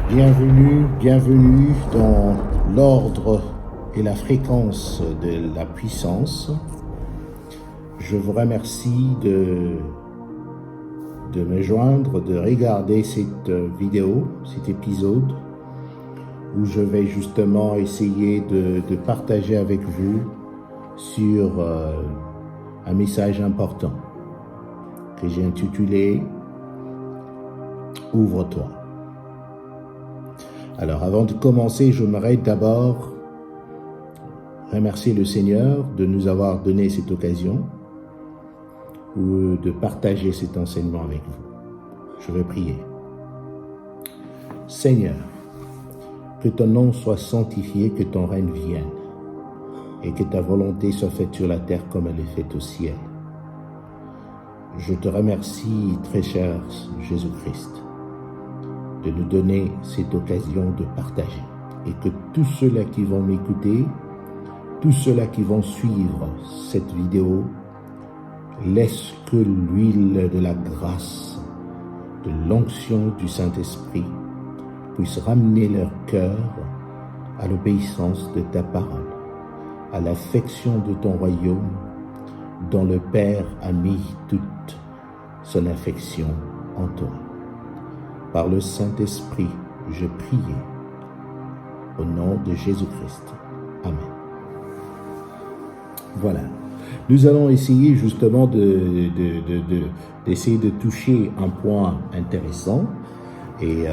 Bienvenue dans l'ordre et la fréquence de la puissance. Je vous remercie de me joindre, de regarder cette vidéo, cet épisode, où je vais justement essayer de partager avec vous sur un message important que j'ai intitulé « Ouvre-toi ». Alors, avant de commencer, j'aimerais d'abord remercier le Seigneur de nous avoir donné cette occasion de partager cet enseignement avec vous. Je vais prier. Seigneur, que ton nom soit sanctifié, que ton règne vienne, et que ta volonté soit faite sur la terre comme elle est faite au ciel. Je te remercie, très cher Jésus-Christ, de nous donner cette occasion de partager, et que tous ceux-là qui vont m'écouter, tous ceux-là qui vont suivre cette vidéo, laissent que l'huile de la grâce, de l'onction du Saint-Esprit puisse ramener leur cœur à l'obéissance de ta parole, à l'affection de ton royaume, dont le Père a mis toute son affection en toi. Par le Saint-Esprit, je prie au nom de Jésus-Christ. Amen. Voilà. Nous allons essayer justement d'essayer de toucher un point intéressant. Et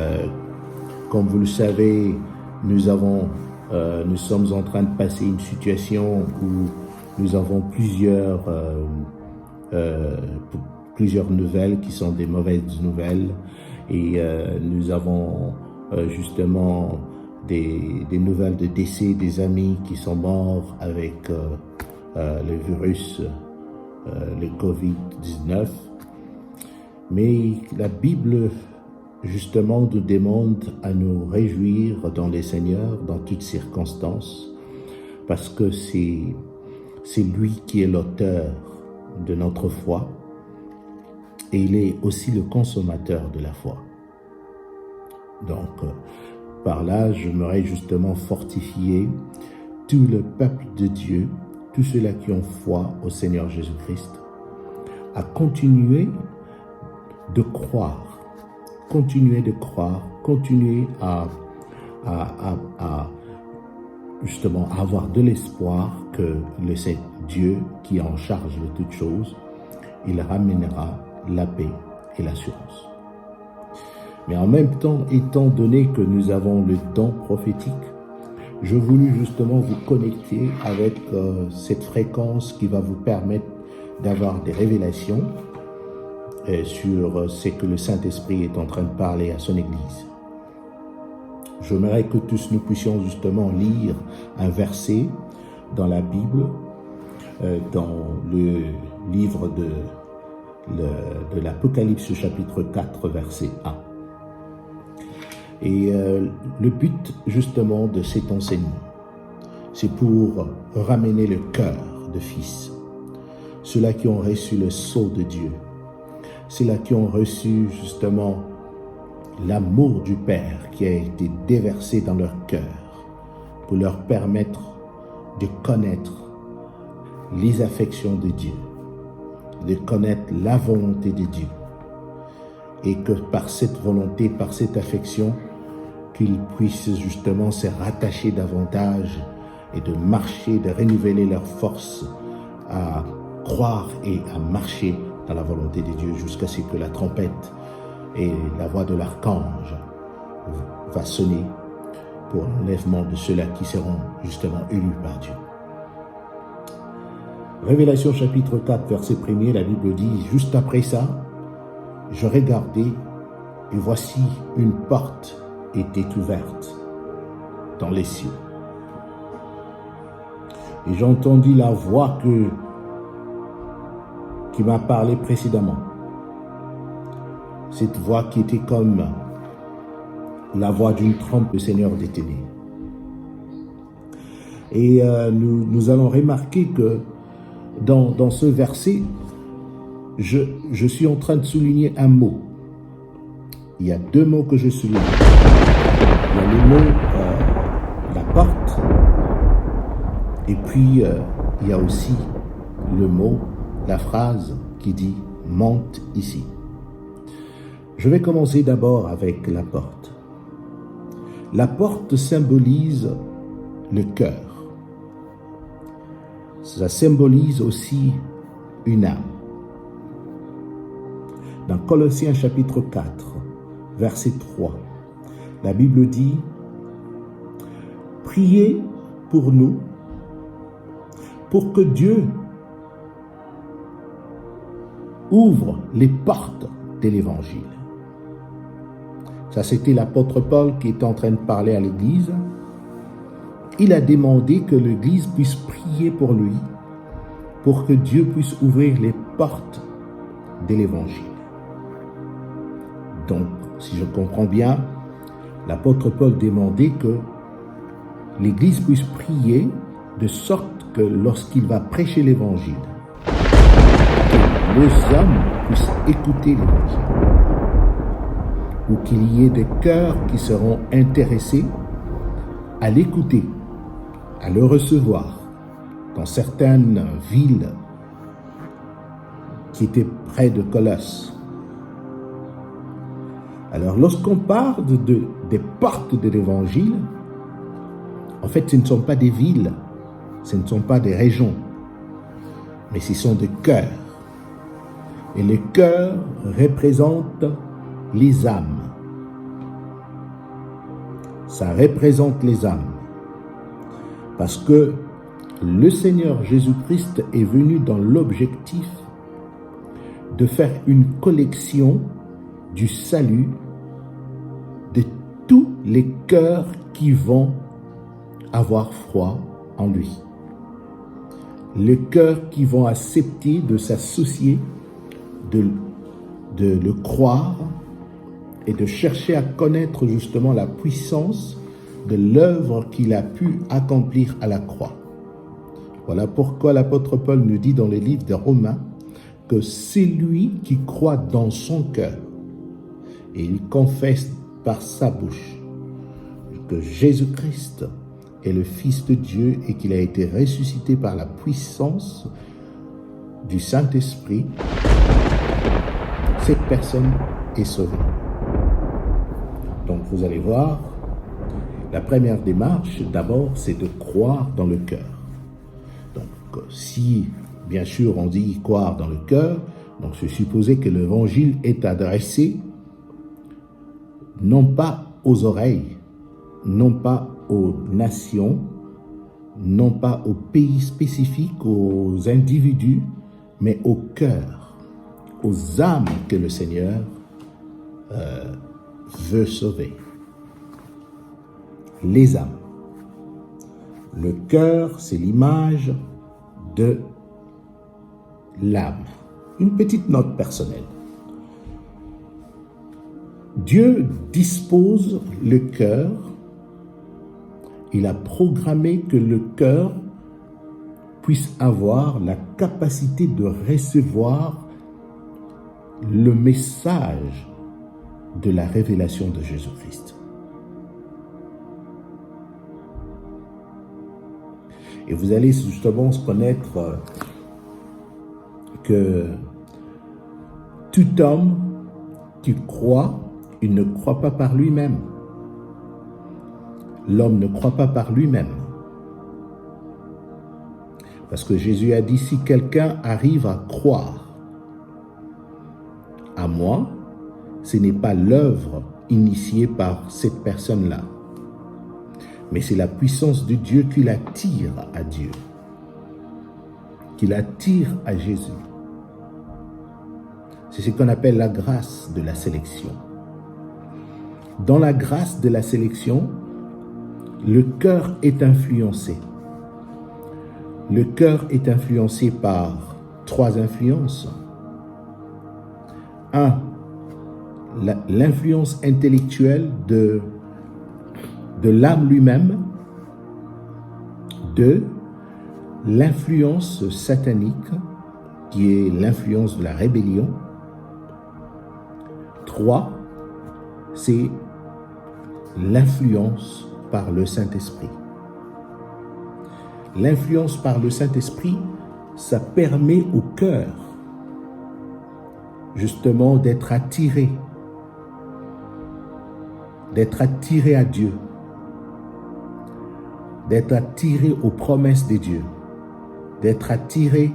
comme vous le savez, nous sommes en train de passer une situation où nous avons plusieurs nouvelles qui sont des mauvaises nouvelles. Et nous avons justement des nouvelles de décès des amis qui sont morts avec le virus, le Covid-19. Mais la Bible, justement, nous demande à nous réjouir dans le Seigneur, dans toutes circonstances, parce que c'est lui qui est l'auteur de notre foi, et il est aussi le consommateur de la foi. Donc, par là, j'aimerais justement fortifier tout le peuple de Dieu, tous ceux-là qui ont foi au Seigneur Jésus-Christ, à continuer de croire, continuer à justement avoir de l'espoir que le Dieu qui est en charge de toutes choses, il ramènera la paix et l'assurance. Mais en même temps, étant donné que nous avons le don prophétique, je voulais justement vous connecter avec cette fréquence qui va vous permettre d'avoir des révélations sur ce que le Saint-Esprit est en train de parler à son Église. J'aimerais que tous nous puissions justement lire un verset dans la Bible, dans le livre de l'Apocalypse chapitre 4, verset 1. Et le but justement de cet enseignement, c'est pour ramener le cœur de fils, ceux-là qui ont reçu le sceau de Dieu, ceux-là qui ont reçu justement l'amour du Père qui a été déversé dans leur cœur pour leur permettre de connaître les affections de Dieu, de connaître la volonté de Dieu, et que par cette volonté, par cette affection, qu'ils puissent justement se rattacher davantage et de marcher, de renouveler leur force à croire et à marcher dans la volonté de Dieu jusqu'à ce que la trompette et la voix de l'archange va sonner pour l'enlèvement de ceux-là qui seront justement élus par Dieu. Révélation chapitre 4, verset 1er, la Bible dit, juste après ça, je regardai et voici une porte était ouverte dans les cieux. Et j'entendis la voix qui m'a parlé précédemment. Cette voix qui était comme la voix d'une trompe du Seigneur des ténèbres. Et nous allons remarquer que dans ce verset, je suis en train de souligner un mot. il y a deux mots que je souligne. Il y a le mot la porte, et puis il y a aussi le mot, la phrase qui dit « monte ici ». Je vais commencer d'abord avec la porte. La porte symbolise le cœur. Ça symbolise aussi une âme. Dans Colossiens chapitre 4, verset 3, la Bible dit « Priez pour nous, pour que Dieu ouvre les portes de l'Évangile. » Ça, c'était l'apôtre Paul qui était en train de parler à l'Église. Il a demandé que l'Église puisse prier pour lui, pour que Dieu puisse ouvrir les portes de l'Évangile. Donc, si je comprends bien, l'apôtre Paul demandait que l'Église puisse prier de sorte que lorsqu'il va prêcher l'Évangile, que les hommes puissent écouter l'Évangile, ou qu'il y ait des cœurs qui seront intéressés à l'écouter, à le recevoir. Dans certaines villes qui étaient près de Colosse. Alors, lorsqu'on parle des portes de l'Évangile, en fait, ce ne sont pas des villes, ce ne sont pas des régions, mais ce sont des cœurs. Et les cœurs représentent les âmes. Ça représente les âmes. Parce que le Seigneur Jésus-Christ est venu dans l'objectif de faire une collection du salut de tous les cœurs qui vont avoir foi en lui. Les cœurs qui vont accepter de s'associer, de le croire et de chercher à connaître justement la puissance de l'œuvre qu'il a pu accomplir à la croix. Voilà pourquoi l'apôtre Paul nous dit dans le livre des Romains que c'est lui qui croit dans son cœur et il confesse par sa bouche que Jésus-Christ est le Fils de Dieu et qu'il a été ressuscité par la puissance du Saint-Esprit. Cette personne est sauvée. Donc vous allez voir, la première démarche, d'abord, c'est de croire dans le cœur. Donc, si, bien sûr, on dit croire dans le cœur, donc c'est supposer que l'évangile est adressé non pas aux oreilles, non pas aux nations, non pas aux pays spécifiques, aux individus, mais au cœur, aux âmes que le Seigneur veut sauver. Les âmes. Le cœur, c'est l'image de l'âme. Une petite note personnelle. Dieu dispose le cœur. Il a programmé que le cœur puisse avoir la capacité de recevoir le message de la révélation de Jésus-Christ. Et vous allez justement connaître que tout homme qui croit, il ne croit pas par lui-même. L'homme ne croit pas par lui-même. Parce que Jésus a dit, si quelqu'un arrive à croire à moi, ce n'est pas l'œuvre initiée par cette personne-là. Mais c'est la puissance de Dieu qui l'attire à Dieu, qui l'attire à Jésus. C'est ce qu'on appelle la grâce de la sélection. Dans la grâce de la sélection, le cœur est influencé. Le cœur est influencé par 3 influences. 1. L'influence intellectuelle de l'âme lui-même. 2. L'influence satanique, qui est l'influence de la rébellion. 3. c'est l'influence par le Saint-Esprit. L'influence par le Saint-Esprit, ça permet au cœur justement d'être attiré à Dieu, d'être attiré aux promesses de Dieu, d'être attiré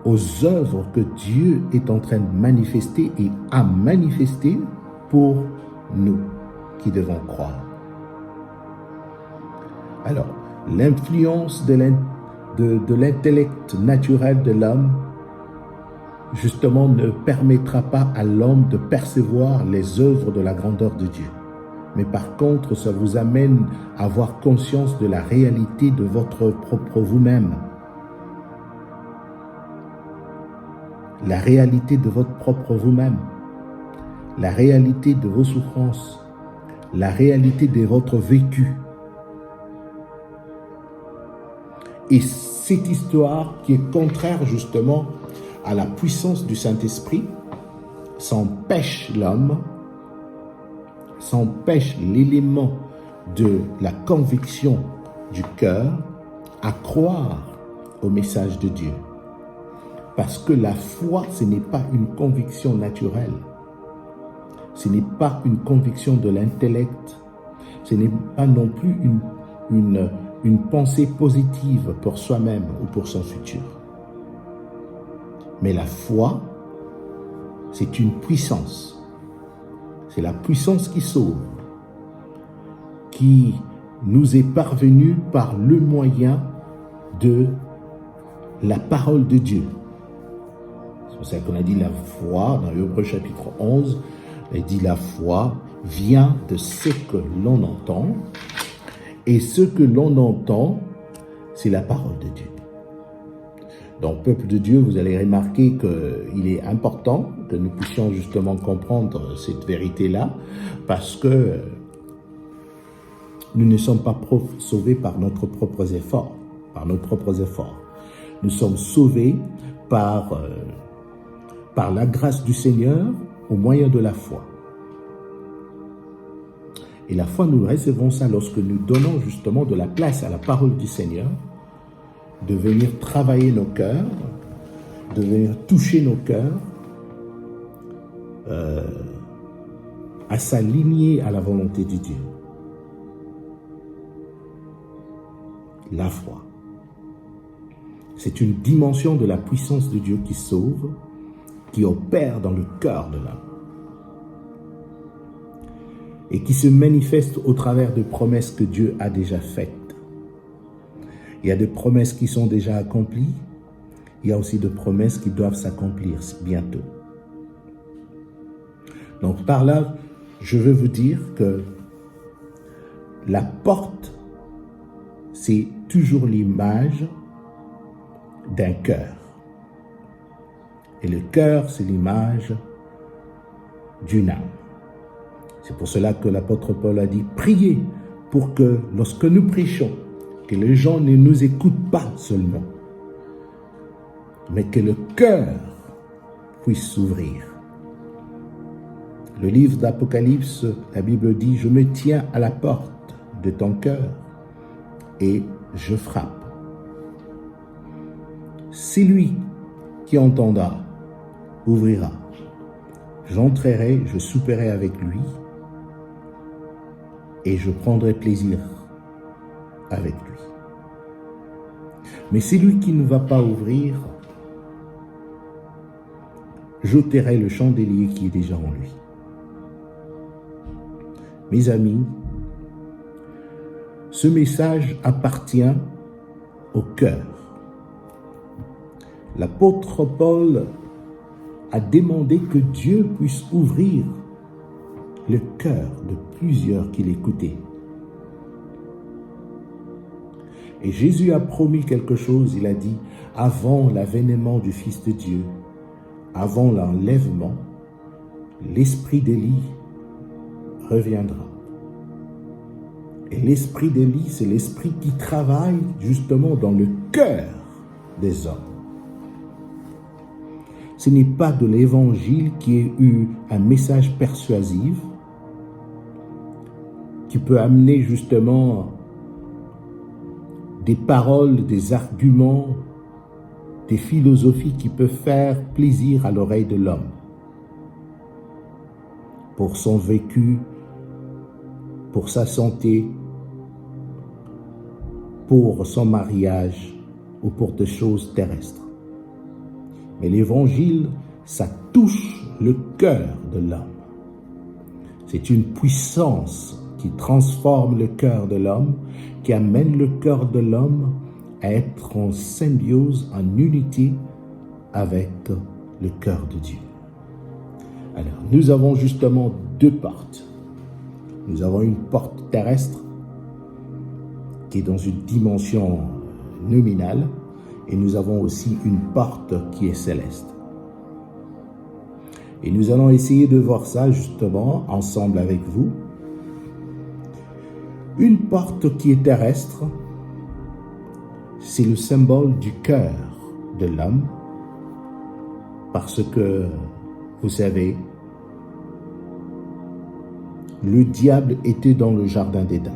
aux œuvres que Dieu est en train de manifester et a manifesté pour nous qui devons croire. Alors, l'influence de l'intellect naturel de l'homme, justement, ne permettra pas à l'homme de percevoir les œuvres de la grandeur de Dieu. Mais par contre, ça vous amène à avoir conscience de la réalité de votre propre vous-même. La réalité de votre propre vous-même. La réalité de vos souffrances. La réalité de votre vécu. Et cette histoire qui est contraire justement à la puissance du Saint-Esprit s'empêche l'homme, s'empêche l'élément de la conviction du cœur à croire au message de Dieu. Parce que la foi, ce n'est pas une conviction naturelle. Ce n'est pas une conviction de l'intellect. Ce n'est pas non plus une pensée positive pour soi-même ou pour son futur. Mais la foi, c'est une puissance. C'est la puissance qui sauve, qui nous est parvenue par le moyen de la parole de Dieu. C'est pour ça qu'on a dit la foi, dans Hébreux chapitre 11, on a dit la foi vient de ce que l'on entend, et ce que l'on entend, c'est la parole de Dieu. Donc, peuple de Dieu, vous allez remarquer qu'il est important que nous puissions justement comprendre cette vérité-là, parce que nous ne sommes pas sauvés par nos propres efforts, Nous sommes sauvés par la grâce du Seigneur au moyen de la foi. Et la foi, nous recevons ça lorsque nous donnons justement de la place à la parole du Seigneur, de venir travailler nos cœurs, de venir toucher nos cœurs, à s'aligner à la volonté de Dieu. La foi. C'est une dimension de la puissance de Dieu qui sauve, qui opère dans le cœur de l'homme et qui se manifeste au travers de promesses que Dieu a déjà faites. Il y a des promesses qui sont déjà accomplies, il y a aussi des promesses qui doivent s'accomplir bientôt. Donc par là, je veux vous dire que la porte, c'est toujours l'image d'un cœur. Et le cœur, c'est l'image d'une âme. C'est pour cela que l'apôtre Paul a dit, priez pour que lorsque nous prêchons, que les gens ne nous écoutent pas seulement, mais que le cœur puisse s'ouvrir. Le livre d'Apocalypse, la Bible dit, je me tiens à la porte de ton cœur et je frappe. Celui qui entendra ouvrira. J'entrerai, je souperai avec lui et je prendrai plaisir avec lui. Mais celui qui ne va pas ouvrir, j'ôterai le chandelier qui est déjà en lui. Mes amis, ce message appartient au cœur. L'apôtre Paul a demandé que Dieu puisse ouvrir le cœur de plusieurs qui l'écoutaient. Et Jésus a promis quelque chose, il a dit, avant l'avènement du Fils de Dieu, avant l'enlèvement, l'esprit d'Élie reviendra. Et l'esprit d'Élie, c'est l'esprit qui travaille justement dans le cœur des hommes. Ce n'est pas de l'évangile qui ait eu un message persuasif, qui peut amener justement des paroles, des arguments, des philosophies qui peuvent faire plaisir à l'oreille de l'homme pour son vécu, pour sa santé, pour son mariage ou pour des choses terrestres. Mais l'évangile, ça touche le cœur de l'homme. C'est une puissance qui transforme le cœur de l'homme, qui amène le cœur de l'homme à être en symbiose, en unité avec le cœur de Dieu. Alors, nous avons justement deux portes. Nous avons une porte terrestre qui est dans une dimension nominale et nous avons aussi une porte qui est céleste. Et nous allons essayer de voir ça justement ensemble avec vous. Une porte qui est terrestre, c'est le symbole du cœur de l'homme parce que, vous savez, le diable était dans le jardin d'Éden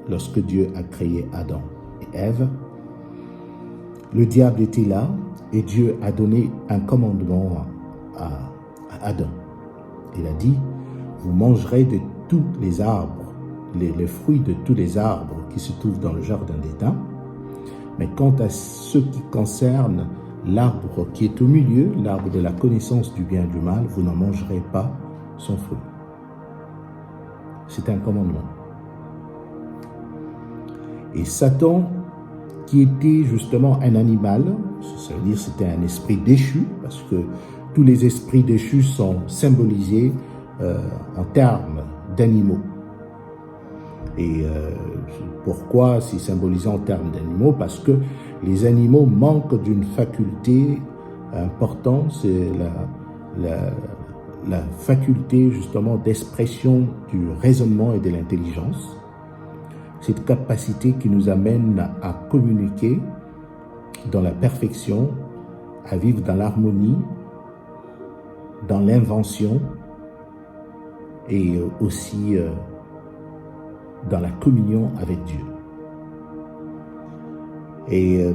lorsque Dieu a créé Adam et Ève. Le diable était là et Dieu a donné un commandement à Adam. Il a dit, vous mangerez de tous les arbres, les fruits de tous les arbres qui se trouvent dans le jardin d'Éden, mais quant à ce qui concerne l'arbre qui est au milieu, l'arbre de la connaissance du bien et du mal, vous n'en mangerez pas son fruit. C'est un commandement. Et Satan, qui était justement un animal, ça veut dire que c'était un esprit déchu, parce que tous les esprits déchus sont symbolisés en termes d'animaux. Et pourquoi c'est symbolisé en termes d'animaux? Parce que les animaux manquent d'une faculté importante, c'est la faculté justement d'expression du raisonnement et de l'intelligence. Cette capacité qui nous amène à communiquer dans la perfection, à vivre dans l'harmonie, dans l'invention et aussi dans la communion avec Dieu. Et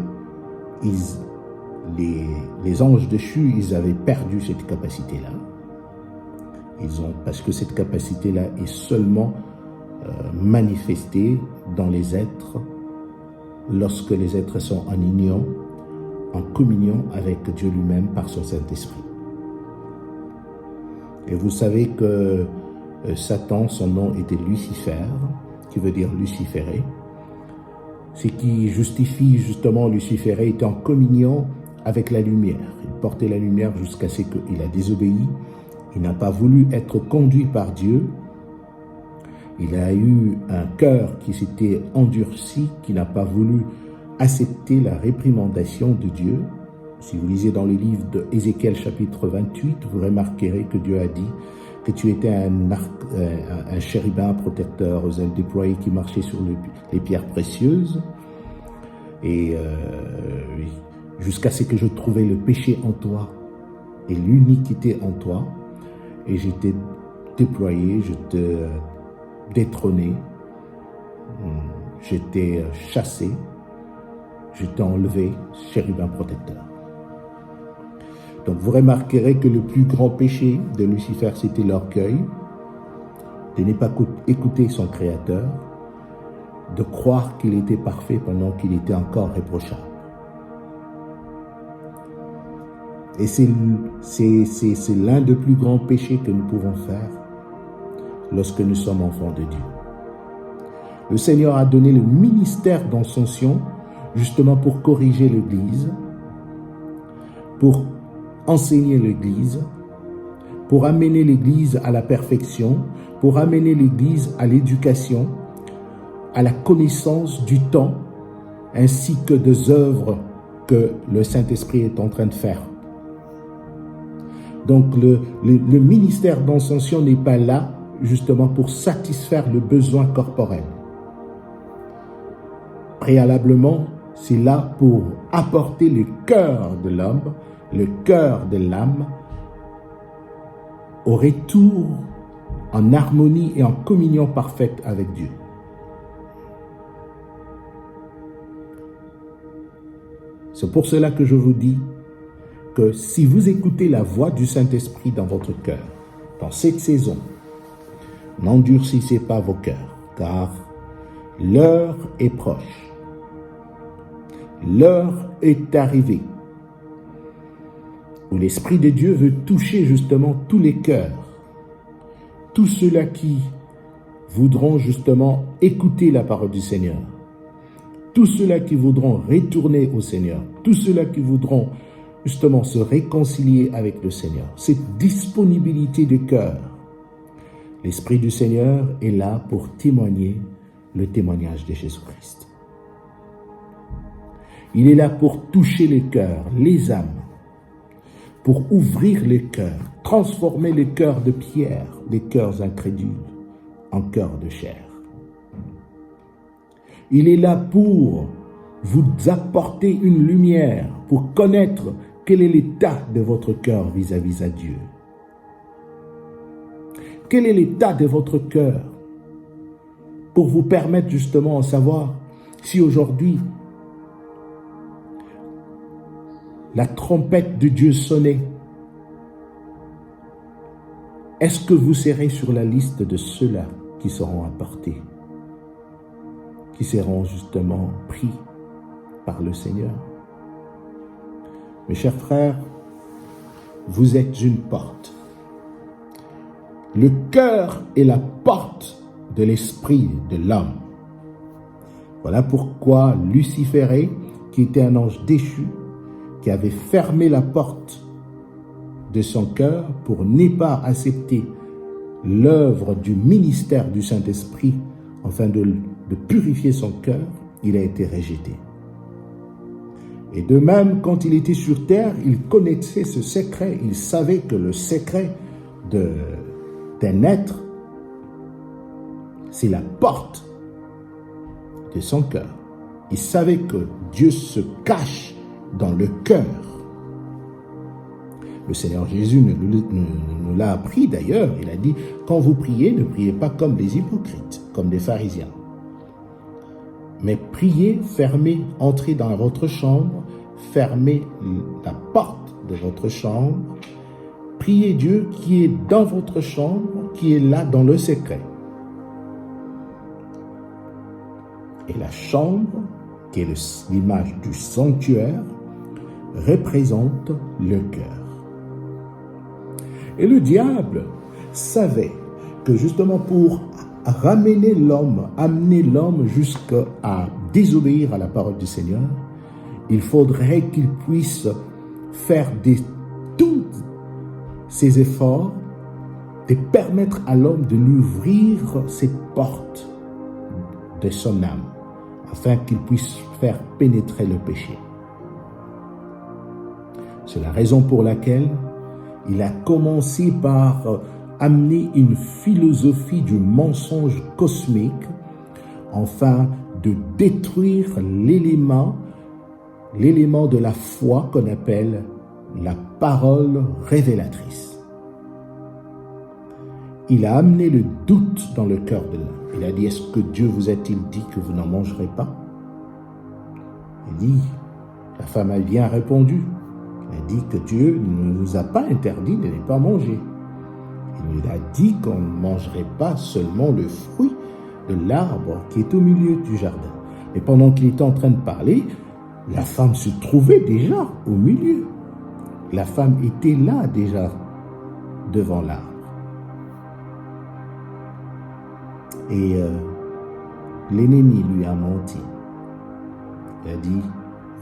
les anges déchus, ils avaient perdu cette capacité-là. Parce que cette capacité-là est seulement manifestée dans les êtres lorsque les êtres sont en union, en communion avec Dieu lui-même par son Saint-Esprit. Et vous savez que Satan, son nom était Lucifer, qui veut dire luciféré. Ce qui justifie justement luciféré était en communion avec la lumière. Il portait la lumière jusqu'à ce qu'il a désobéi. Il n'a pas voulu être conduit par Dieu. Il a eu un cœur qui s'était endurci, qui n'a pas voulu accepter la réprimandation de Dieu. Si vous lisez dans le livre d'Ézéchiel chapitre 28, vous remarquerez que Dieu a dit que tu étais un chérubin protecteur aux ailes déployées qui marchait sur les pierres précieuses. Et jusqu'à ce que je trouvais le péché en toi et l'iniquité en toi, et j'étais déployé, j'étais détrôné, j'étais chassé, j'étais enlevé, chérubin protecteur. Donc vous remarquerez que le plus grand péché de Lucifer, c'était l'orgueil, de ne pas écouter son Créateur, de croire qu'il était parfait pendant qu'il était encore réprochable. Et c'est l'un des plus grands péchés que nous pouvons faire lorsque nous sommes enfants de Dieu. Le Seigneur a donné le ministère d'Ascension justement pour corriger l'Église, pour enseigner l'Église, pour amener l'Église à la perfection, pour amener l'Église à l'éducation, à la connaissance du temps, ainsi que des œuvres que le Saint-Esprit est en train de faire. Donc le ministère d'Ascension n'est pas là justement pour satisfaire le besoin corporel. Préalablement, c'est là pour apporter le cœur de l'homme, le cœur de l'âme, au retour en harmonie et en communion parfaite avec Dieu. C'est pour cela que je vous dis que si vous écoutez la voix du Saint-Esprit dans votre cœur, dans cette saison, n'endurcissez pas vos cœurs, car l'heure est proche. L'heure est arrivée où l'Esprit de Dieu veut toucher justement tous les cœurs, tous ceux-là qui voudront justement écouter la parole du Seigneur, tous ceux-là qui voudront retourner au Seigneur, tous ceux-là qui voudront justement se réconcilier avec le Seigneur. Cette disponibilité de cœur, l'Esprit du Seigneur est là pour témoigner le témoignage de Jésus-Christ. Il est là pour toucher les cœurs, les âmes, pour ouvrir les cœurs, transformer les cœurs de pierre, les cœurs incrédules, en cœurs de chair. Il est là pour vous apporter une lumière, pour connaître quel est l'état de votre cœur vis-à-vis à Dieu. Quel est l'état de votre cœur pour vous permettre justement de savoir si aujourd'hui la trompette de Dieu sonnait. Est-ce que vous serez sur la liste de ceux-là qui seront apportés, qui seront justement pris par le Seigneur? Mes chers frères, vous êtes une porte. Le cœur est la porte de l'esprit de l'homme. Voilà pourquoi Lucifer, qui était un ange déchu, qui avait fermé la porte de son cœur pour ne pas accepter l'œuvre du ministère du Saint-Esprit, afin de purifier son cœur, il a été rejeté. Et de même, quand il était sur terre, il connaissait ce secret. Il savait que le secret d'un être, c'est la porte de son cœur. Il savait que Dieu se cache dans le cœur. Le Seigneur Jésus nous l'a appris d'ailleurs. Il a dit, quand vous priez, ne priez pas comme les hypocrites, comme les pharisiens. Mais priez, fermez, entrez dans votre chambre, fermez la porte de votre chambre. Priez Dieu qui est dans votre chambre, qui est là dans le secret. Et la chambre, qui est l'image du sanctuaire, représente le cœur. Et le diable savait que justement pour amener l'homme jusqu'à désobéir à la parole du Seigneur, il faudrait qu'il puisse faire tous ses efforts de permettre à l'homme de lui ouvrir cette porte de son âme, afin qu'il puisse faire pénétrer le péché. C'est la raison pour laquelle il a commencé par amener une philosophie du mensonge cosmique, afin de détruire l'élément de la foi qu'on appelle la parole révélatrice. Il a amené le doute dans le cœur de l'homme. Il a dit, est-ce que Dieu vous a-t-il dit que vous n'en mangerez pas? Il dit, la femme a bien répondu. Elle a dit que Dieu ne nous a pas interdit de ne pas manger. Il nous a dit qu'on ne mangerait pas seulement le fruit de l'arbre qui est au milieu du jardin. Mais pendant qu'il était en train de parler, la femme se trouvait déjà au milieu. La femme était là déjà devant l'arbre. Et l'ennemi lui a menti. Il a dit,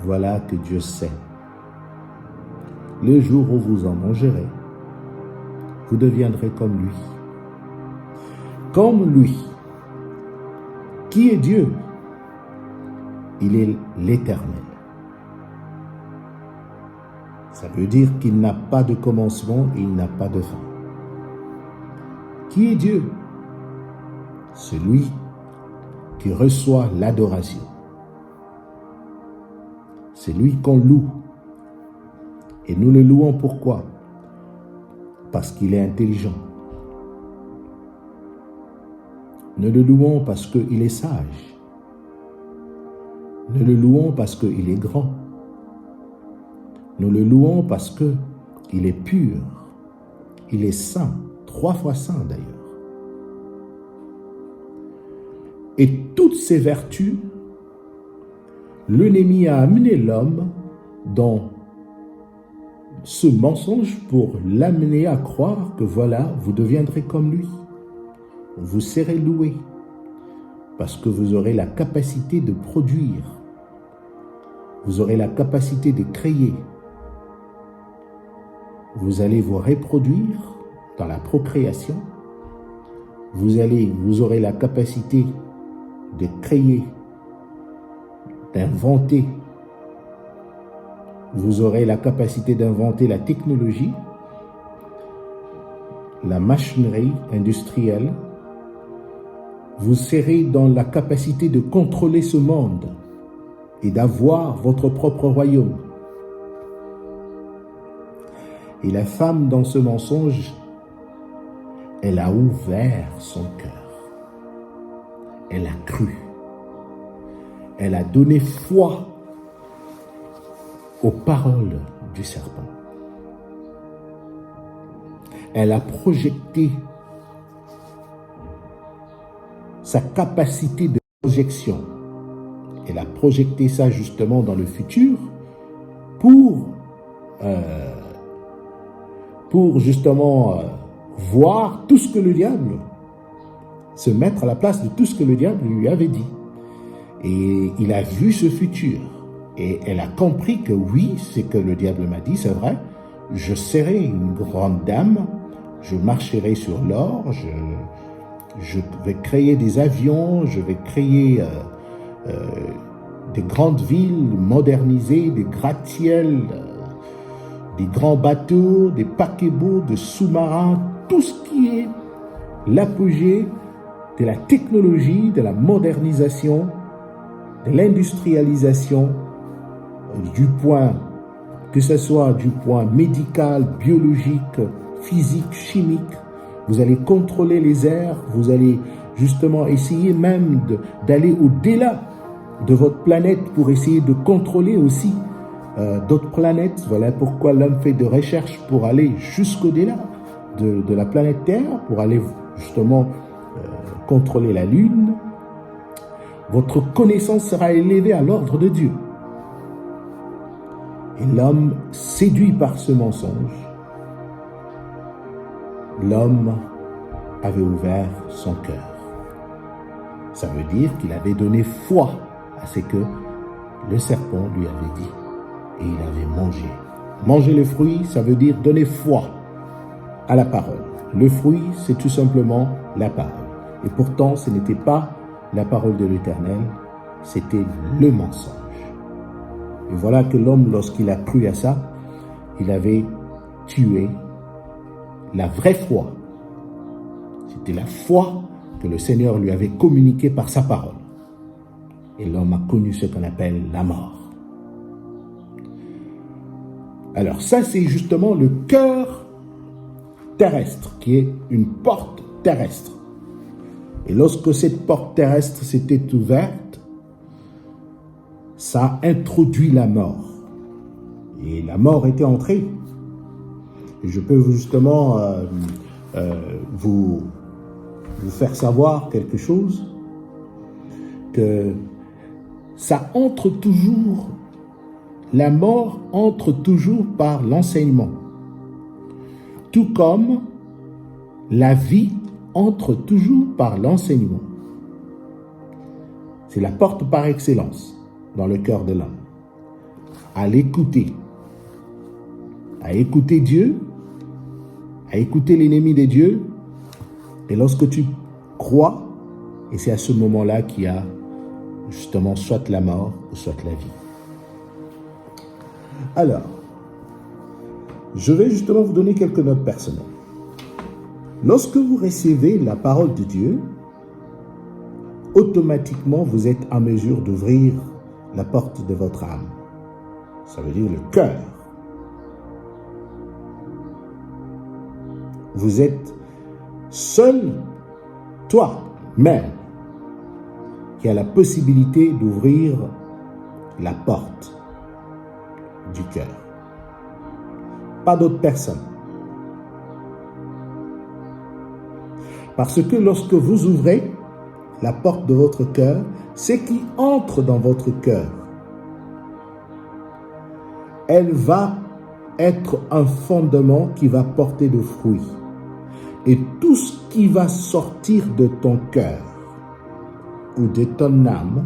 voilà que Dieu sait. Le jour où vous en mangerez, vous deviendrez comme lui. Comme lui. Qui est Dieu? Il est l'Éternel. Ça veut dire qu'il n'a pas de commencement et il n'a pas de fin. Qui est Dieu? Celui qui reçoit l'adoration. C'est lui qu'on loue. Et nous le louons pourquoi? Parce qu'il est intelligent. Nous le louons parce qu'il est sage. Nous le louons parce qu'il est grand. Nous le louons parce qu'il est pur. Il est saint, 3 fois saint d'ailleurs. Et toutes ces vertus, l'ennemi a amené l'homme dans ce mensonge pour l'amener à croire que voilà, vous deviendrez comme lui. Vous serez loué parce que vous aurez la capacité de produire. Vous aurez la capacité de créer. Vous allez vous reproduire dans la procréation. Vous aurez la capacité de créer, d'inventer. Vous aurez la capacité d'inventer la technologie, la machinerie industrielle. Vous serez dans la capacité de contrôler ce monde et d'avoir votre propre royaume. Et la femme, dans ce mensonge, elle a ouvert son cœur. Elle a cru. Elle a donné foi aux paroles du serpent. Elle a projeté sa capacité de projection. Elle a projeté ça justement dans le futur pour justement voir tout ce que le diable, se mettre à la place de tout ce que le diable lui avait dit. Et il a vu ce futur. Et elle a compris que oui, c'est que le diable m'a dit, c'est vrai, je serai une grande dame, je marcherai sur l'or, je vais créer des avions, je vais créer des grandes villes modernisées, des gratte-ciels, des grands bateaux, des paquebots, des sous-marins, tout ce qui est l'apogée de la technologie, de la modernisation, de l'industrialisation, du point, que ce soit du point médical, biologique, physique, chimique. Vous allez contrôler les airs, vous allez justement essayer même d'aller au-delà de votre planète pour essayer de contrôler aussi d'autres planètes. Voilà pourquoi l'homme fait de recherches pour aller jusqu'au-delà de la planète Terre, pour aller justement contrôler la Lune. Votre connaissance sera élevée à l'ordre de Dieu. Et l'homme, séduit par ce mensonge, l'homme avait ouvert son cœur. Ça veut dire qu'il avait donné foi à ce que le serpent lui avait dit. Et il avait mangé. Manger le fruit, ça veut dire donner foi à la parole. Le fruit, c'est tout simplement la parole. Et pourtant, ce n'était pas la parole de l'Éternel, c'était le mensonge. Et voilà que l'homme, lorsqu'il a cru à ça, il avait tué la vraie foi. C'était la foi que le Seigneur lui avait communiquée par sa parole. Et l'homme a connu ce qu'on appelle la mort. Alors ça, c'est justement le cœur terrestre, qui est une porte terrestre. Et lorsque cette porte terrestre s'était ouverte, ça a introduit la mort. Et la mort était entrée. Et je peux justement vous faire savoir quelque chose, que ça entre toujours, la mort entre toujours par l'enseignement. Tout comme la vie entre toujours par l'enseignement. C'est la porte par excellence dans le cœur de l'homme. À l'écouter. À écouter Dieu, à écouter l'ennemi de Dieu. Et lorsque tu crois, et c'est à ce moment-là qu'il y a justement soit la mort ou soit la vie. Alors, je vais justement vous donner quelques notes personnelles. Lorsque vous recevez la parole de Dieu, automatiquement vous êtes en mesure d'ouvrir la porte de votre âme. Ça veut dire le cœur. Vous êtes seul, toi, même qui a la possibilité d'ouvrir la porte du cœur. Pas d'autre personne. Parce que lorsque vous ouvrez la porte de votre cœur, ce qui entre dans votre cœur, elle va être un fondement qui va porter de fruits. Et tout ce qui va sortir de ton cœur ou de ton âme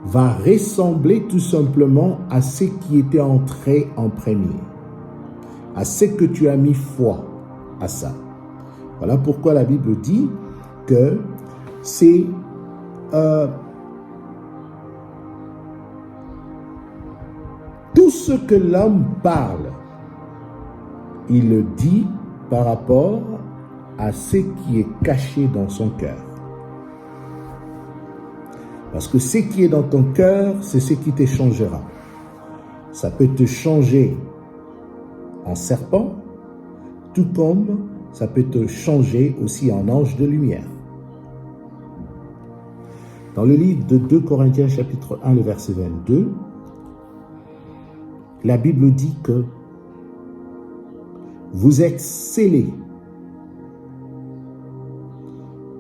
va ressembler tout simplement à ce qui était entré en premier, à ce que tu as mis foi à ça. Voilà pourquoi la Bible dit que c'est tout ce que l'homme parle, il le dit par rapport à ce qui est caché dans son cœur. Parce que ce qui est dans ton cœur, c'est ce qui te changera. Ça peut te changer en serpent, tout comme ça peut te changer aussi en ange de lumière. Dans le livre de 2 Corinthiens chapitre 1, le verset 22, la Bible dit que vous êtes scellés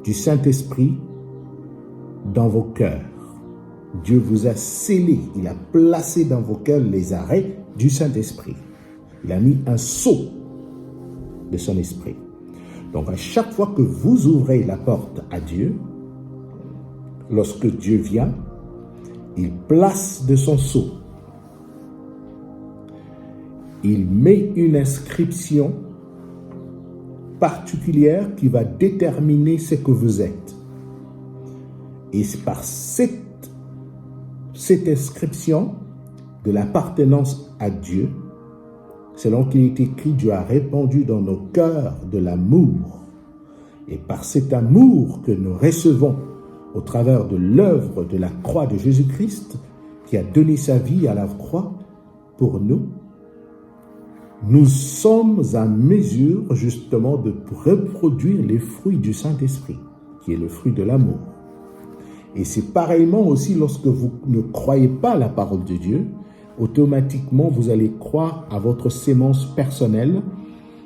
du Saint-Esprit dans vos cœurs. Dieu vous a scellés, il a placé dans vos cœurs les arrêts du Saint-Esprit. Il a mis un sceau de son esprit. Donc à chaque fois que vous ouvrez la porte à Dieu, lorsque Dieu vient, il place de son sceau. Il met une inscription particulière qui va déterminer ce que vous êtes. Et c'est par cette inscription de l'appartenance à Dieu, selon qu'il est écrit, Dieu a répandu dans nos cœurs de l'amour. Et par cet amour que nous recevons au travers de l'œuvre de la croix de Jésus-Christ, qui a donné sa vie à la croix pour nous, nous sommes à mesure justement de reproduire les fruits du Saint-Esprit, qui est le fruit de l'amour. Et c'est pareillement aussi lorsque vous ne croyez pas la parole de Dieu, automatiquement vous allez croire à votre sémence personnelle,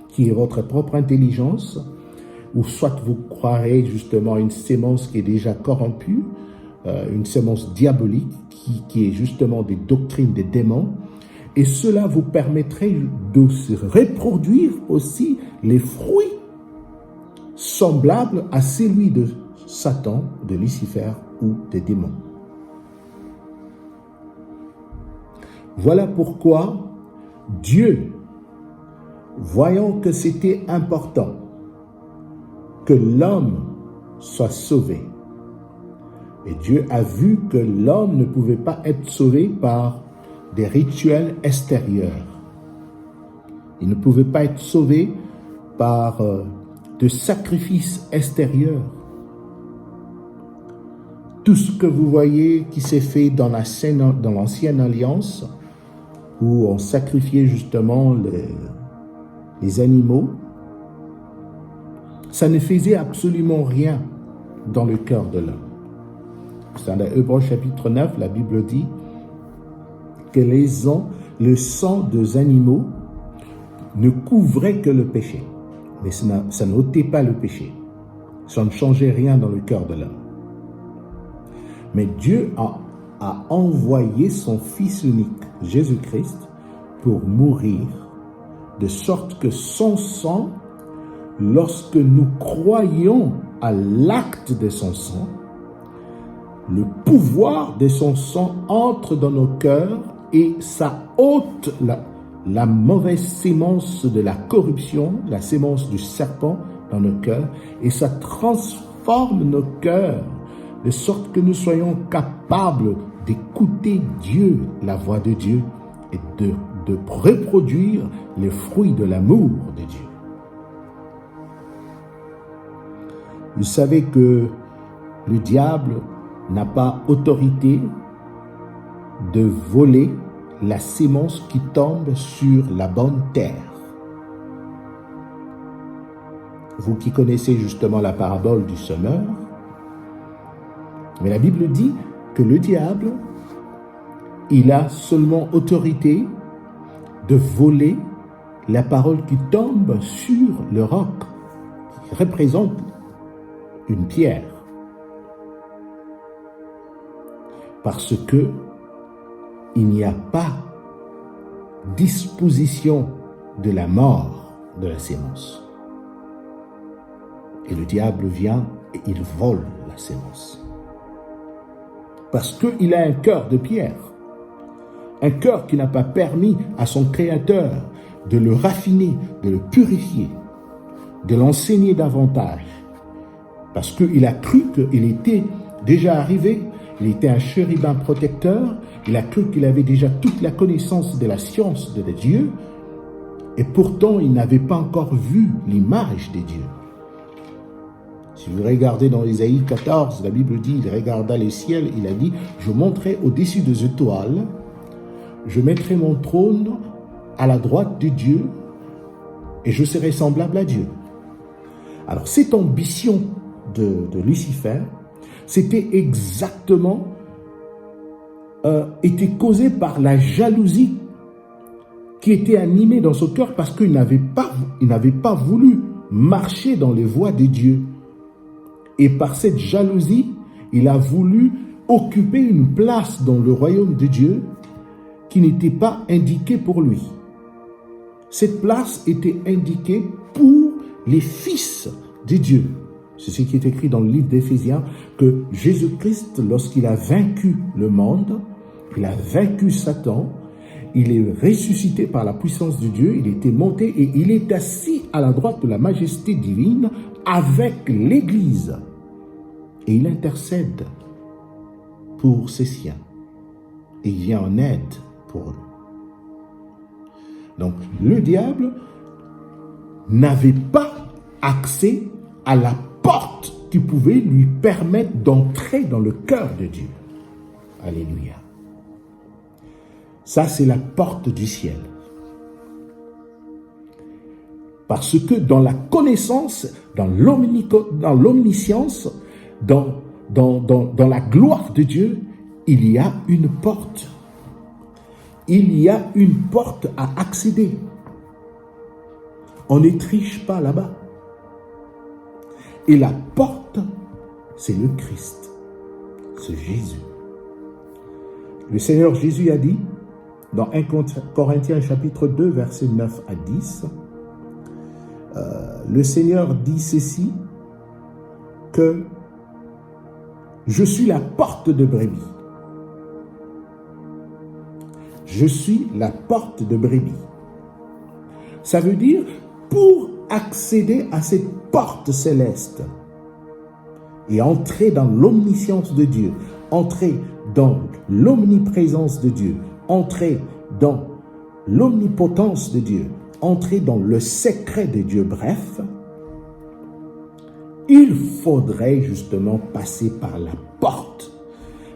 qui est votre propre intelligence, ou soit vous croirez justement à une sémence qui est déjà corrompue, une sémence diabolique, qui est justement des doctrines des démons, et cela vous permettrait de se reproduire aussi les fruits semblables à celui de Satan, de Lucifer ou des démons. Voilà pourquoi Dieu, voyant que c'était important que l'homme soit sauvé, et Dieu a vu que l'homme ne pouvait pas être sauvé par des rituels extérieurs. Il ne pouvait pas être sauvé par de sacrifices extérieurs. Tout ce que vous voyez qui s'est fait dans l'ancienne alliance, où on sacrifiait justement les animaux, ça ne faisait absolument rien dans le cœur de l'homme. Dans Hébreux chapitre 9, la Bible dit que le sang des animaux ne couvrait que le péché. Mais ça n'ôtait pas le péché. Ça ne changeait rien dans le cœur de l'homme. Mais Dieu a envoyé son Fils unique, Jésus-Christ, pour mourir, de sorte que son sang, lorsque nous croyons à l'acte de son sang, le pouvoir de son sang entre dans nos cœurs et ça ôte la mauvaise sémence de la corruption, la sémence du serpent dans nos cœurs, et ça transforme nos cœurs de sorte que nous soyons capables d'écouter Dieu, la voix de Dieu, et de reproduire les fruits de l'amour de Dieu. Vous savez que le diable n'a pas autorité de voler la sémence qui tombe sur la bonne terre. vous qui connaissez justement la parabole du semeur, mais la Bible dit que le diable, il a seulement autorité de voler la parole qui tombe sur le roc, qui représente une pierre. Parce que il n'y a pas disposition de la mort de la sémence. Et le diable vient et il vole la sémence. Parce qu'il a un cœur de pierre. Un cœur qui n'a pas permis à son Créateur de le raffiner, de le purifier, de l'enseigner davantage. Parce qu'il a cru qu'il était déjà arrivé, il était un chérubin protecteur, il a cru qu'il avait déjà toute la connaissance de la science de Dieu, et pourtant il n'avait pas encore vu l'image de Dieu. Si vous regardez dans Ésaïe 14, la Bible dit, il regarda les ciels, il a dit, je monterai au-dessus des étoiles, je mettrai mon trône à la droite de Dieu, et je serai semblable à Dieu. Alors cette ambition de Lucifer, c'était exactement, était causée par la jalousie qui était animée dans son cœur parce qu'il n'avait pas voulu marcher dans les voies de Dieu. Et par cette jalousie, il a voulu occuper une place dans le royaume de Dieu qui n'était pas indiquée pour lui. Cette place était indiquée pour les fils de Dieu. C'est ce qui est écrit dans le livre d'Éphésiens, que Jésus-Christ, lorsqu'il a vaincu le monde, il a vaincu Satan, il est ressuscité par la puissance de Dieu, il était monté et il est assis à la droite de la majesté divine avec l'Église. Et il intercède pour ses siens. Et il vient en aide pour eux. Donc, le diable n'avait pas accès à la porte qui pouvait lui permettre d'entrer dans le cœur de Dieu. Alléluia. Ça, c'est la porte du ciel. Parce que dans la connaissance, dans l'omniscience, dans la gloire de Dieu, il y a une porte. Il y a une porte à accéder. On ne triche pas là-bas. Et la porte, c'est le Christ, c'est Jésus. Le Seigneur Jésus a dit, dans 1 Corinthiens chapitre 2, versets 9 à 10, le Seigneur dit ceci, que je suis la porte de brebis. Je suis la porte de brebis. Ça veut dire, pour accéder à cette porte céleste et entrer dans l'omniscience de Dieu, entrer dans l'omniprésence de Dieu, entrer dans l'omnipotence de Dieu, entrer dans le secret de Dieu, bref, il faudrait justement passer par la porte.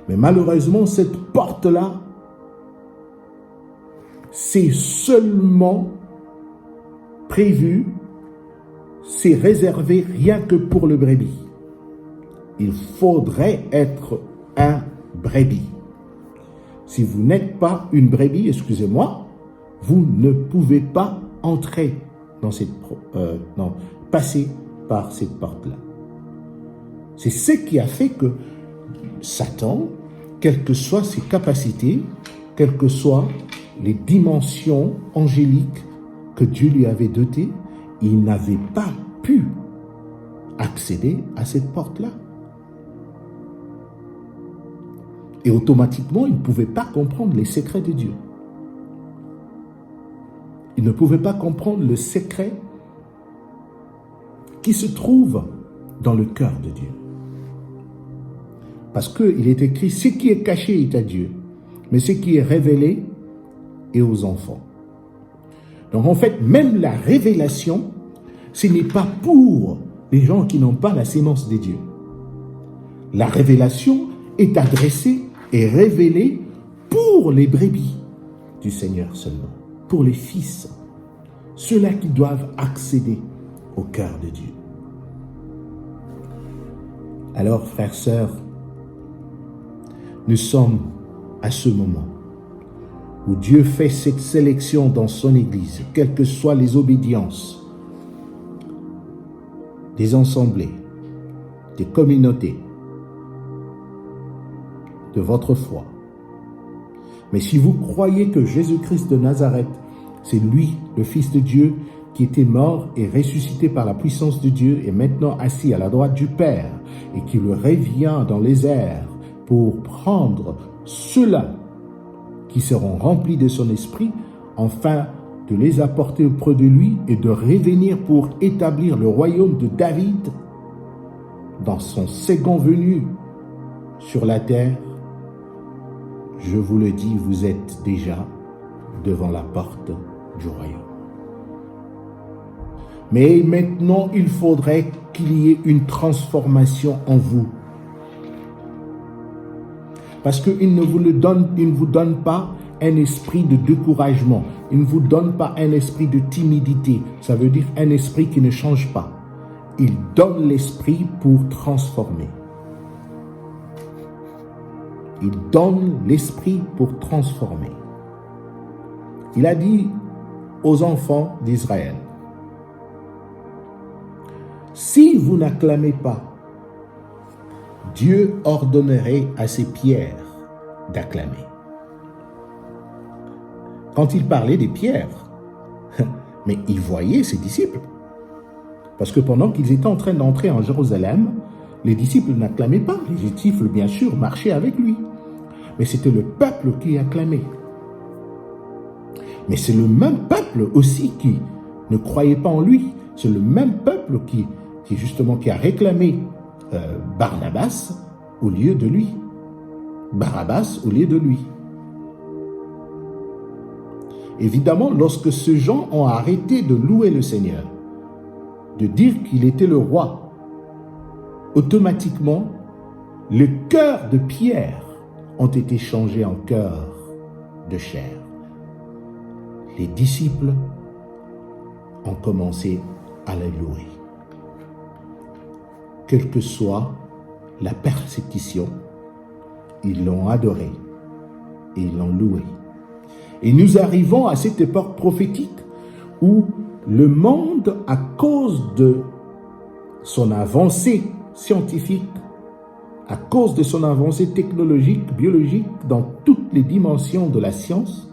Mais malheureusement, cette porte-là, c'est seulement prévu, c'est réservé rien que pour le brebis. Il faudrait être un brebis. Si vous n'êtes pas une brebis, excusez-moi, vous ne pouvez pas entrer dans passer par cette porte-là. C'est ce qui a fait que Satan, quelles que soient ses capacités, quelles que soient les dimensions angéliques que Dieu lui avait dotées, il n'avait pas pu accéder à cette porte-là. Et automatiquement, il ne pouvait pas comprendre les secrets de Dieu. Il ne pouvait pas comprendre le secret qui se trouve dans le cœur de Dieu. Parce qu'il est écrit, ce qui est caché est à Dieu, mais ce qui est révélé est aux enfants. Donc en fait, même la révélation, ce n'est pas pour les gens qui n'ont pas la sémence de Dieu. La révélation est adressée et révélée pour les brebis du Seigneur seulement, pour les fils, ceux-là qui doivent accéder au cœur de Dieu. Alors, frères, sœurs, nous sommes à ce moment où Dieu fait cette sélection dans son Église, quelles que soient les obédiences, des assemblées, des communautés, de votre foi. Mais si vous croyez que Jésus-Christ de Nazareth, c'est lui, le Fils de Dieu, qui était mort et ressuscité par la puissance de Dieu et maintenant assis à la droite du Père et qui le revient dans les airs pour prendre ceux-là qui seront remplis de son esprit, afin de les apporter auprès de lui et de revenir pour établir le royaume de David dans son second venu sur la terre. Je vous le dis, vous êtes déjà devant la porte du royaume. Mais maintenant, il faudrait qu'il y ait une transformation en vous. Parce qu'il ne vous donne pas un esprit de découragement. Il ne vous donne pas un esprit de timidité. Ça veut dire un esprit qui ne change pas. Il donne l'esprit pour transformer. Il donne l'esprit pour transformer. Il a dit aux enfants d'Israël, si vous n'acclamez pas, Dieu ordonnerait à ces pierres d'acclamer. Quand il parlait des pierres, mais il voyait ses disciples. Parce que pendant qu'ils étaient en train d'entrer en Jérusalem, les disciples n'acclamaient pas. Les disciples, bien sûr, marchaient avec lui. Mais c'était le peuple qui acclamait. Mais c'est le même peuple aussi qui ne croyait pas en lui. C'est le même peuple qui a réclamé Barnabas au lieu de lui. Barabbas au lieu de lui. Évidemment, lorsque ces gens ont arrêté de louer le Seigneur, de dire qu'il était le roi, automatiquement, le cœur de Pierre ont été changés en cœur de chair. Les disciples ont commencé à le louer. Quelle que soit la persécution, ils l'ont adoré et ils l'ont loué. Et nous arrivons à cette époque prophétique où le monde, à cause de son avancée scientifique, à cause de son avancée technologique, biologique, dans toutes les dimensions de la science,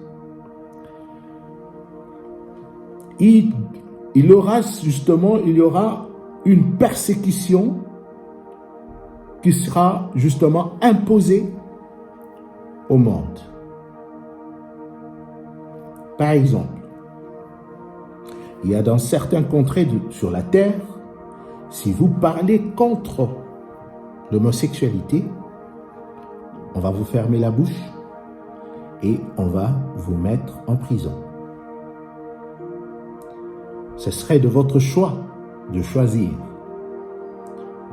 il y aura une persécution qui sera justement imposée au monde. Par exemple, il y a dans certains contrées sur la terre, si vous parlez contre l'homosexualité, on va vous fermer la bouche et on va vous mettre en prison. Ce serait de votre choix de choisir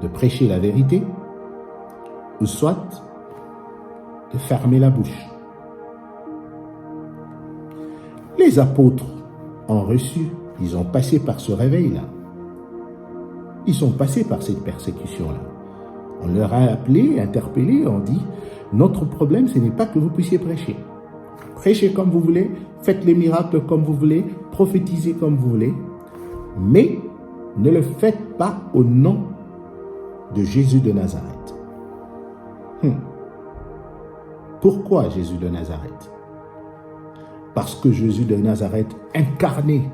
de prêcher la vérité ou soit de fermer la bouche. Les apôtres ont reçu, ils ont passé par ce réveil-là. Ils sont passés par cette persécution-là. On leur a appelé, interpellé, on dit, notre problème, ce n'est pas que vous puissiez prêcher. Prêchez comme vous voulez, faites les miracles comme vous voulez, prophétisez comme vous voulez, mais ne le faites pas au nom de Jésus de Nazareth. Pourquoi Jésus de Nazareth? Parce que Jésus de Nazareth incarnait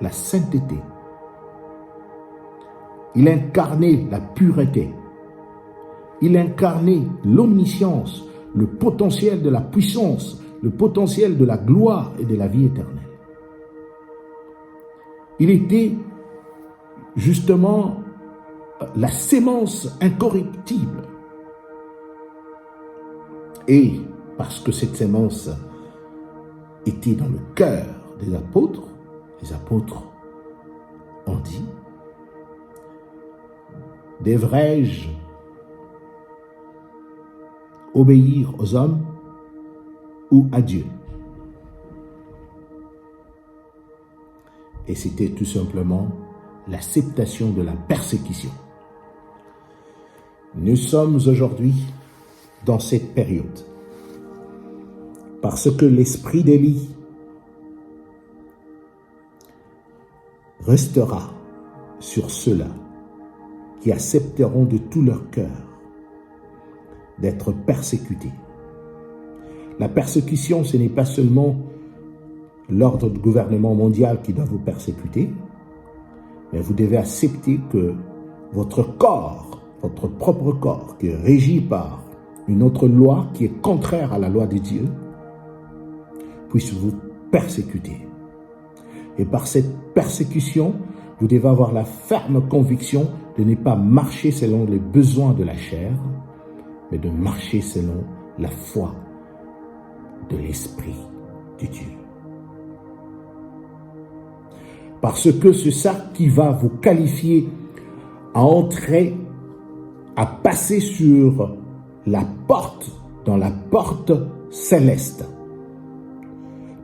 la sainteté. Il incarnait la pureté. Il incarnait l'omniscience, le potentiel de la puissance, le potentiel de la gloire et de la vie éternelle. Il était justement la sémence incorruptible. Et parce que cette sémence était dans le cœur des apôtres, les apôtres ont dit, devrais-je obéir aux hommes ou à Dieu? Et c'était tout simplement l'acceptation de la persécution. Nous sommes aujourd'hui dans cette période parce que l'esprit d'Élie restera sur ceux-là qui accepteront de tout leur cœur d'être persécutés. La persécution, ce n'est pas seulement l'ordre du gouvernement mondial qui doit vous persécuter, mais vous devez accepter que votre corps, votre propre corps, qui est régi par une autre loi qui est contraire à la loi de Dieu, puisse vous persécuter. Et par cette persécution, vous devez avoir la ferme conviction de ne pas marcher selon les besoins de la chair, mais de marcher selon la foi de l'Esprit de Dieu. Parce que c'est ça qui va vous qualifier à entrer, à passer sur la porte, dans la porte céleste.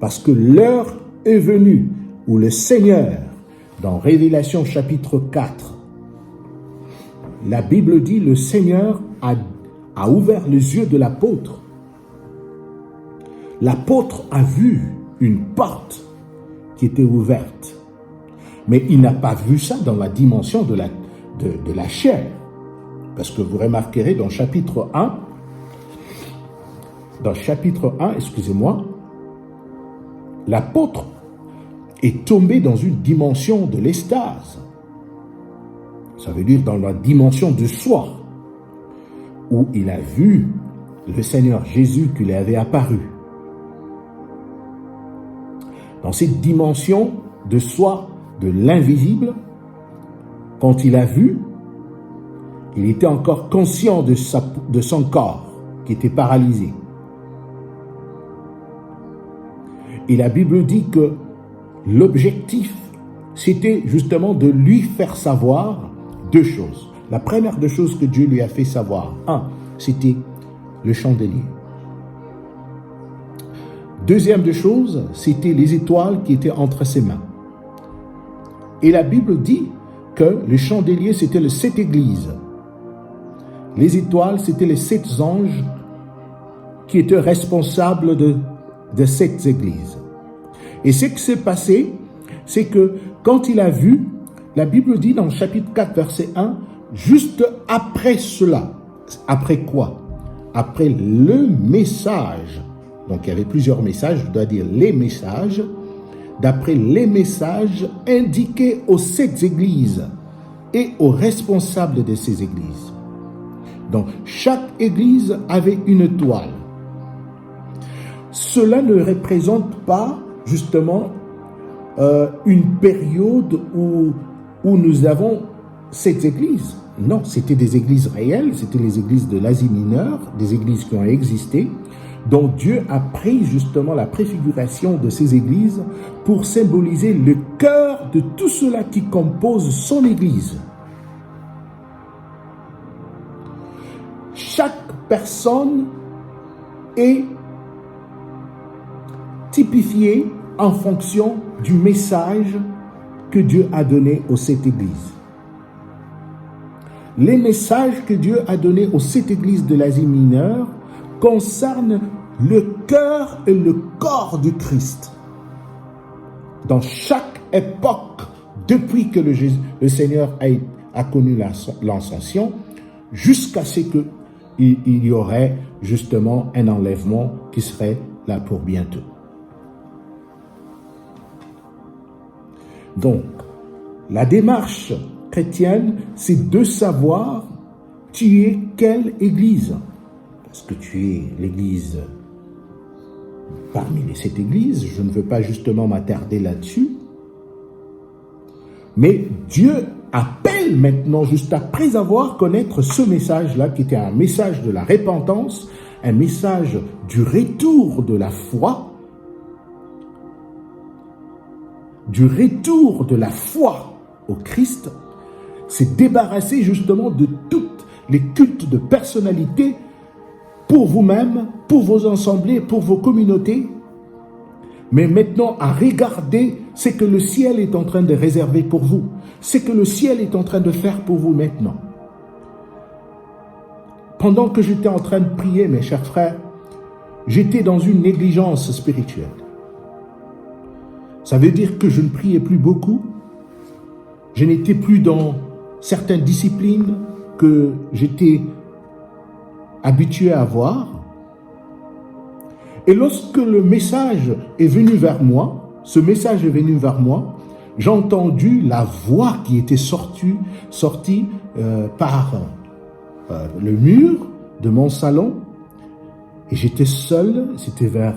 Parce que l'heure est venue où le Seigneur, dans Révélation chapitre 4, la Bible dit, le Seigneur a ouvert les yeux de l'apôtre. L'apôtre a vu une porte qui était ouverte. Mais il n'a pas vu ça dans la dimension de la chair. Parce que vous remarquerez dans chapitre 1, l'apôtre est tombé dans une dimension de l'extase. Ça veut dire dans la dimension de soi, où il a vu le Seigneur Jésus qui lui avait apparu. Dans cette dimension de soi, de l'invisible, quand il a vu, il était encore conscient de son corps qui était paralysé. Et la Bible dit que l'objectif, c'était justement de lui faire savoir deux choses. La première des choses que Dieu lui a fait savoir, c'était le chandelier. Deuxième des choses, c'était les étoiles qui étaient entre ses mains. Et la Bible dit que le chandelier, c'était les 7 églises. Les étoiles, c'était les 7 anges qui étaient responsables de 7 églises. Et ce qui s'est passé, c'est que quand il a vu, la Bible dit dans le chapitre 4, verset 1, juste après cela, après quoi? Après le message. Donc il y avait plusieurs messages, je dois dire les messages. D'après les messages indiqués aux 7 églises et aux responsables de ces églises. Donc, chaque église avait une étoile. Cela ne représente pas, justement, une période où nous avons cette église. Non, c'était des églises réelles, c'était les églises de l'Asie mineure, des églises qui ont existé, dont Dieu a pris justement la préfiguration de ces églises pour symboliser le cœur de tout cela qui compose son église. Chaque personne est typifiée en fonction du message que Dieu a donné aux 7 églises. Les messages que Dieu a donnés aux 7 églises de l'Asie mineure concernent le cœur et le corps du Christ. Dans chaque époque, depuis que le Seigneur a connu l'ascension, jusqu'à ce qu'il y aurait justement un enlèvement qui serait là pour bientôt. Donc, la démarche chrétienne, c'est de savoir tu es quelle église. Parce que tu es l'église parmi les 7 églises, je ne veux pas justement m'attarder là-dessus. Mais Dieu appelle maintenant, juste après avoir connaître ce message-là, qui était un message de la repentance, un message du retour de la foi, au Christ, c'est débarrasser justement de toutes les cultes de personnalité pour vous-même, pour vos assemblées, pour vos communautés, mais maintenant à regarder ce que le ciel est en train de réserver pour vous, ce que le ciel est en train de faire pour vous maintenant. pendant que j'étais en train de prier, mes chers frères, j'étais dans une négligence spirituelle. Ça veut dire que je ne priais plus beaucoup, je n'étais plus dans certaines disciplines que j'étais habitué à voir. Et lorsque le message est venu vers moi, j'ai entendu la voix qui était sortie par le mur de mon salon. Et j'étais seul, c'était vers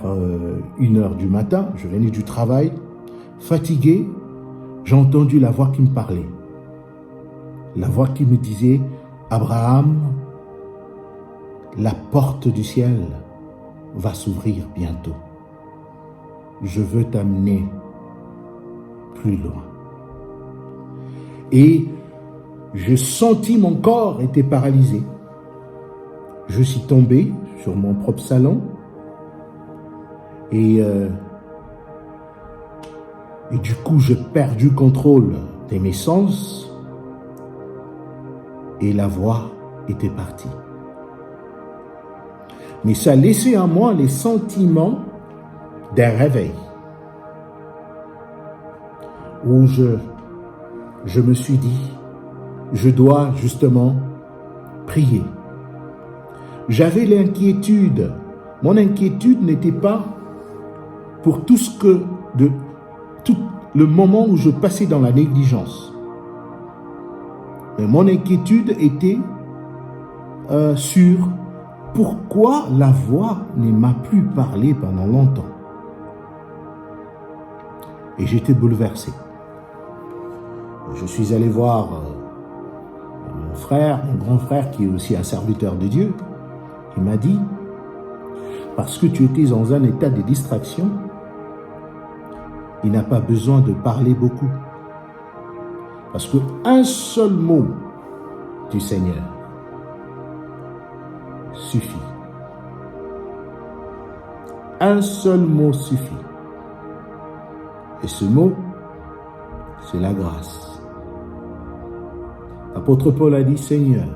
1h du matin, je venais du travail, fatigué. J'ai entendu la voix qui me parlait. La voix qui me disait, Abraham, la porte du ciel va s'ouvrir bientôt. Je veux t'amener plus loin. Et je sentis mon corps était paralysé. Je suis tombé sur mon propre salon et du coup, j'ai perdu contrôle de mes sens et la voix était partie. Mais ça laissait en moi les sentiments d'un réveil où je me suis dit, je dois justement prier. J'avais l'inquiétude. Mon inquiétude n'était pas pour tout le moment où je passais dans la négligence. Mais mon inquiétude était sur pourquoi la voix ne m'a plus parlé pendant longtemps. Et j'étais bouleversé. Je suis allé voir mon grand frère qui est aussi un serviteur de Dieu. Il m'a dit, parce que tu étais dans un état de distraction, il n'a pas besoin de parler beaucoup. Parce qu'un seul mot du Seigneur suffit. Un seul mot suffit. Et ce mot, c'est la grâce. L'apôtre Paul a dit, Seigneur,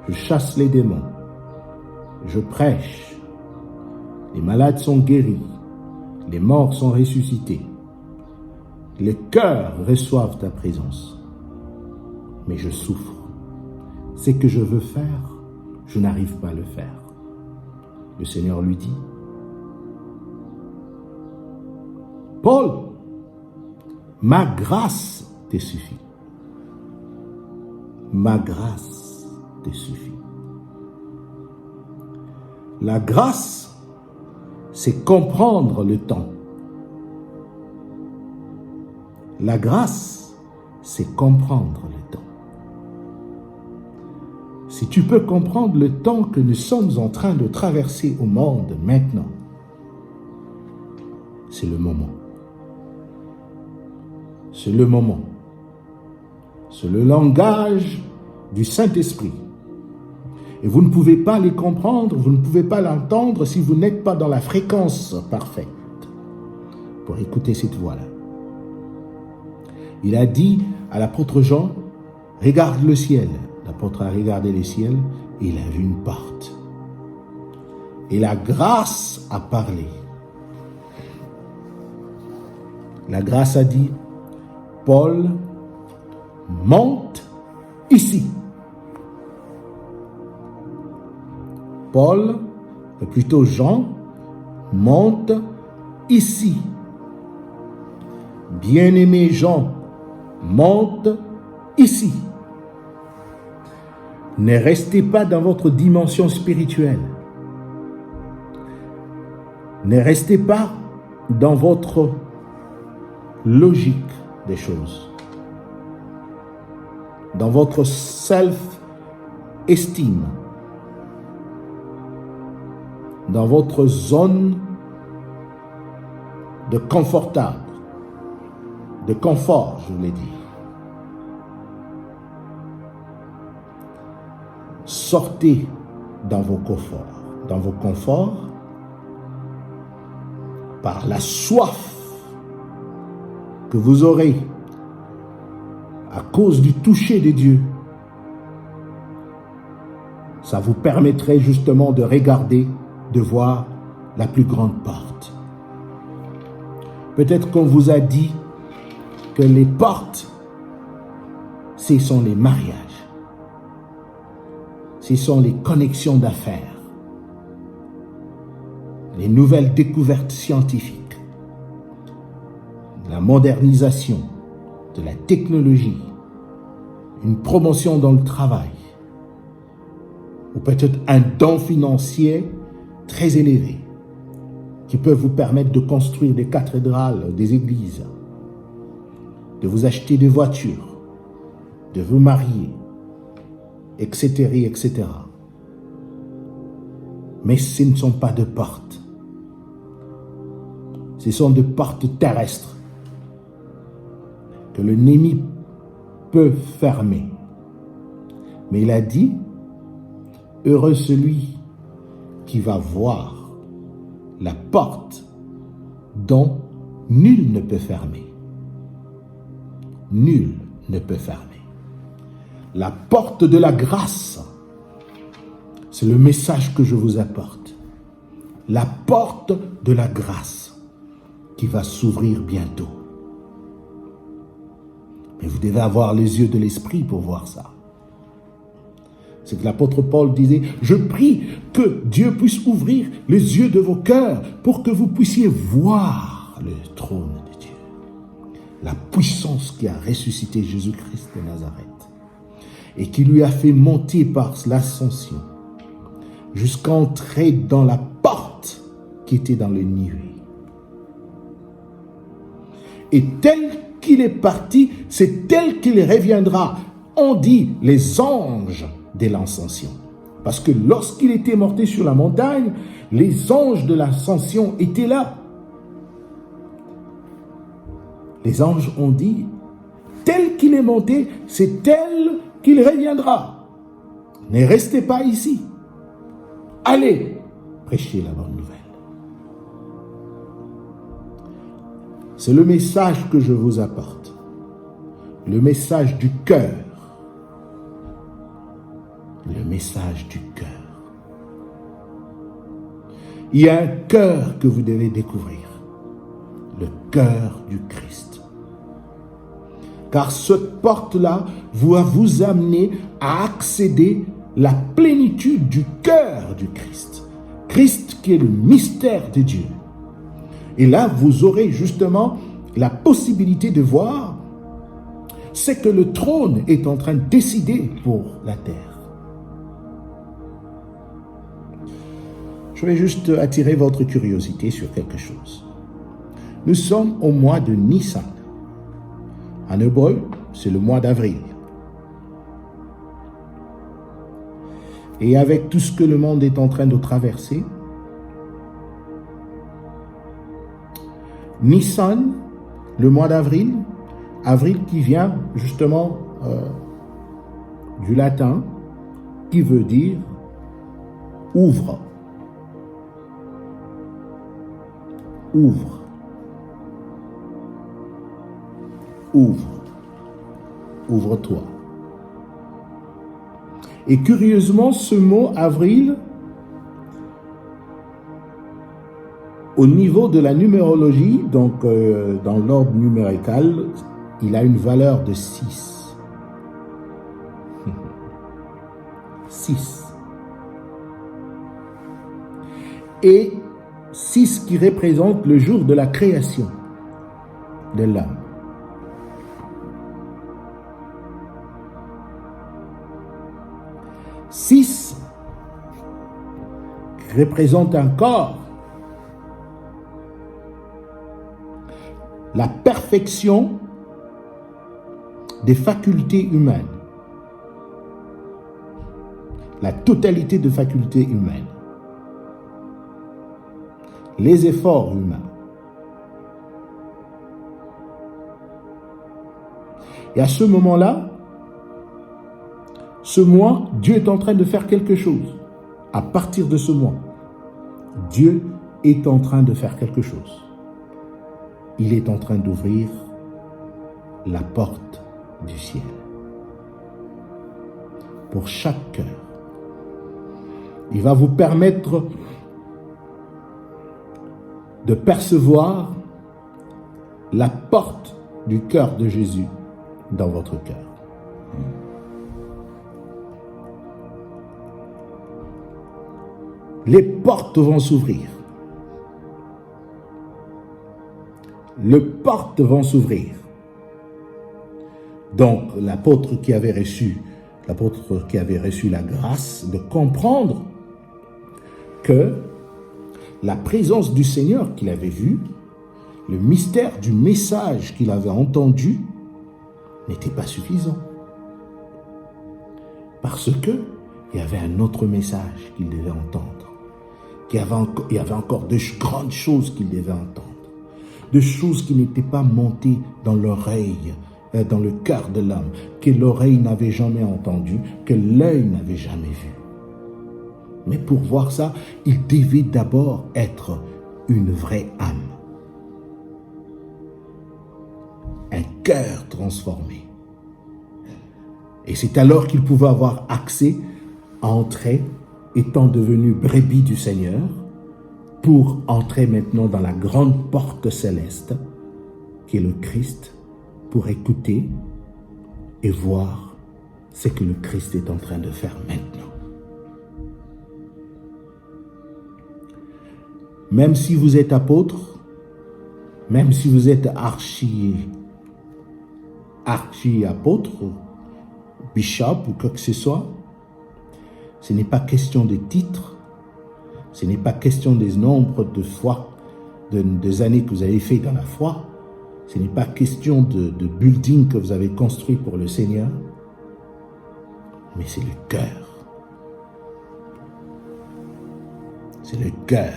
je chasse les démons, je prêche, les malades sont guéris, les morts sont ressuscités, les cœurs reçoivent ta présence. Mais je souffre. Ce que je veux faire, je n'arrive pas à le faire. Le Seigneur lui dit, Paul, ma grâce te suffit. Ma grâce te suffit. La grâce, c'est comprendre le temps. La grâce, c'est comprendre le temps. Si tu peux comprendre le temps que nous sommes en train de traverser au monde maintenant, c'est le moment. C'est le moment. C'est le langage du Saint-Esprit. Et vous ne pouvez pas les comprendre, vous ne pouvez pas l'entendre si vous n'êtes pas dans la fréquence parfaite pour écouter cette voix-là. Il a dit à l'apôtre Jean, regarde le ciel. L'apôtre a regardé le ciel et il a vu une porte. Et la grâce a parlé. La grâce a dit, Paul, monte ici. Paul, ou plutôt Jean, monte ici. Bien-aimé Jean, monte ici. Ne restez pas dans votre dimension spirituelle. Ne restez pas dans votre logique des choses, dans votre self-estime, dans votre zone de confortable, de confort, je voulais dire. Sortez dans vos conforts, par la soif que vous aurez à cause du toucher de Dieu. Ça vous permettrait justement de regarder, de voir la plus grande porte. Peut-être qu'on vous a dit que les portes, ce sont les mariages. Ce sont les connexions d'affaires. Les nouvelles découvertes scientifiques. La modernisation de la technologie. Une promotion dans le travail. Ou peut-être un don financier très élevé qui peut vous permettre de construire des cathédrales, des églises, de vous acheter des voitures, de vous marier, etc., etc. Mais ce ne sont pas de portes. Ce sont des portes terrestres que l'ennemi peut fermer. Mais il a dit, heureux celui qui va voir la porte dont nul ne peut fermer. Nul ne peut fermer. La porte de la grâce, c'est le message que je vous apporte. La porte de la grâce qui va s'ouvrir bientôt. Mais vous devez avoir les yeux de l'esprit pour voir ça. C'est que l'apôtre Paul disait, je prie que Dieu puisse ouvrir les yeux de vos cœurs pour que vous puissiez voir le trône de Dieu. La puissance qui a ressuscité Jésus-Christ de Nazareth et qui lui a fait monter par l'ascension jusqu'à entrer dans la porte qui était dans le nuée. Et tel qu'il est parti, c'est tel qu'il reviendra. On dit les anges de l'ascension. Parce que lorsqu'il était monté sur la montagne, les anges de l'ascension étaient là. Les anges ont dit, tel qu'il est monté, c'est tel qu'il reviendra. Ne restez pas ici. Allez prêcher la bonne nouvelle. C'est le message que je vous apporte. Le message du cœur. Le message du cœur. Il y a un cœur que vous devez découvrir. Le cœur du Christ. Car cette porte-là va vous amener à accéder à la plénitude du cœur du Christ. Christ qui est le mystère de Dieu. Et là, vous aurez justement la possibilité de voir ce que le trône est en train de décider pour la terre. Je vais juste attirer votre curiosité sur quelque chose. Nous sommes au mois de Nissan. En hébreu, c'est le mois d'avril. Et avec tout ce que le monde est en train de traverser, Nissan, le mois d'avril, avril qui vient justement du latin, qui veut dire ouvre. Ouvre. Ouvre. Ouvre-toi. Et curieusement, ce mot avril, au niveau de la numérologie, donc dans l'ordre numérical, il a une valeur de 6. 6. Et 6 qui représente le jour de la création de l'homme. Six représente encore la perfection des facultés humaines, la totalité des facultés humaines, les efforts humains. Et à ce moment-là, ce mois, Dieu est en train de faire quelque chose. À partir de ce mois, Dieu est en train de faire quelque chose. Il est en train d'ouvrir la porte du ciel pour chaque cœur, Il va vous permettre de percevoir la porte du cœur de Jésus dans votre cœur. Les portes vont s'ouvrir. Les portes vont s'ouvrir. Donc, l'apôtre qui avait reçu la grâce de comprendre que la présence du Seigneur qu'il avait vu, le mystère du message qu'il avait entendu, n'était pas suffisant. Parce que il y avait un autre message qu'il devait entendre. Il y avait encore de grandes choses qu'il devait entendre. De choses qui n'étaient pas montées dans l'oreille, dans le cœur de l'homme, que l'oreille n'avait jamais entendu, que l'œil n'avait jamais vu. Mais pour voir ça, il devait d'abord être une vraie âme. Un cœur transformé. Et c'est alors qu'il pouvait avoir accès à entrer, étant devenu brebis du Seigneur, pour entrer maintenant dans la grande porte céleste, qui est le Christ, pour écouter et voir ce que le Christ est en train de faire maintenant. Même si vous êtes apôtre, même si vous êtes archi-apôtre, bishop ou quoi que ce soit, ce n'est pas question de titre, ce n'est pas question des nombres de fois, des années que vous avez fait dans la foi, ce n'est pas question de building que vous avez construit pour le Seigneur, mais c'est le cœur. C'est le cœur.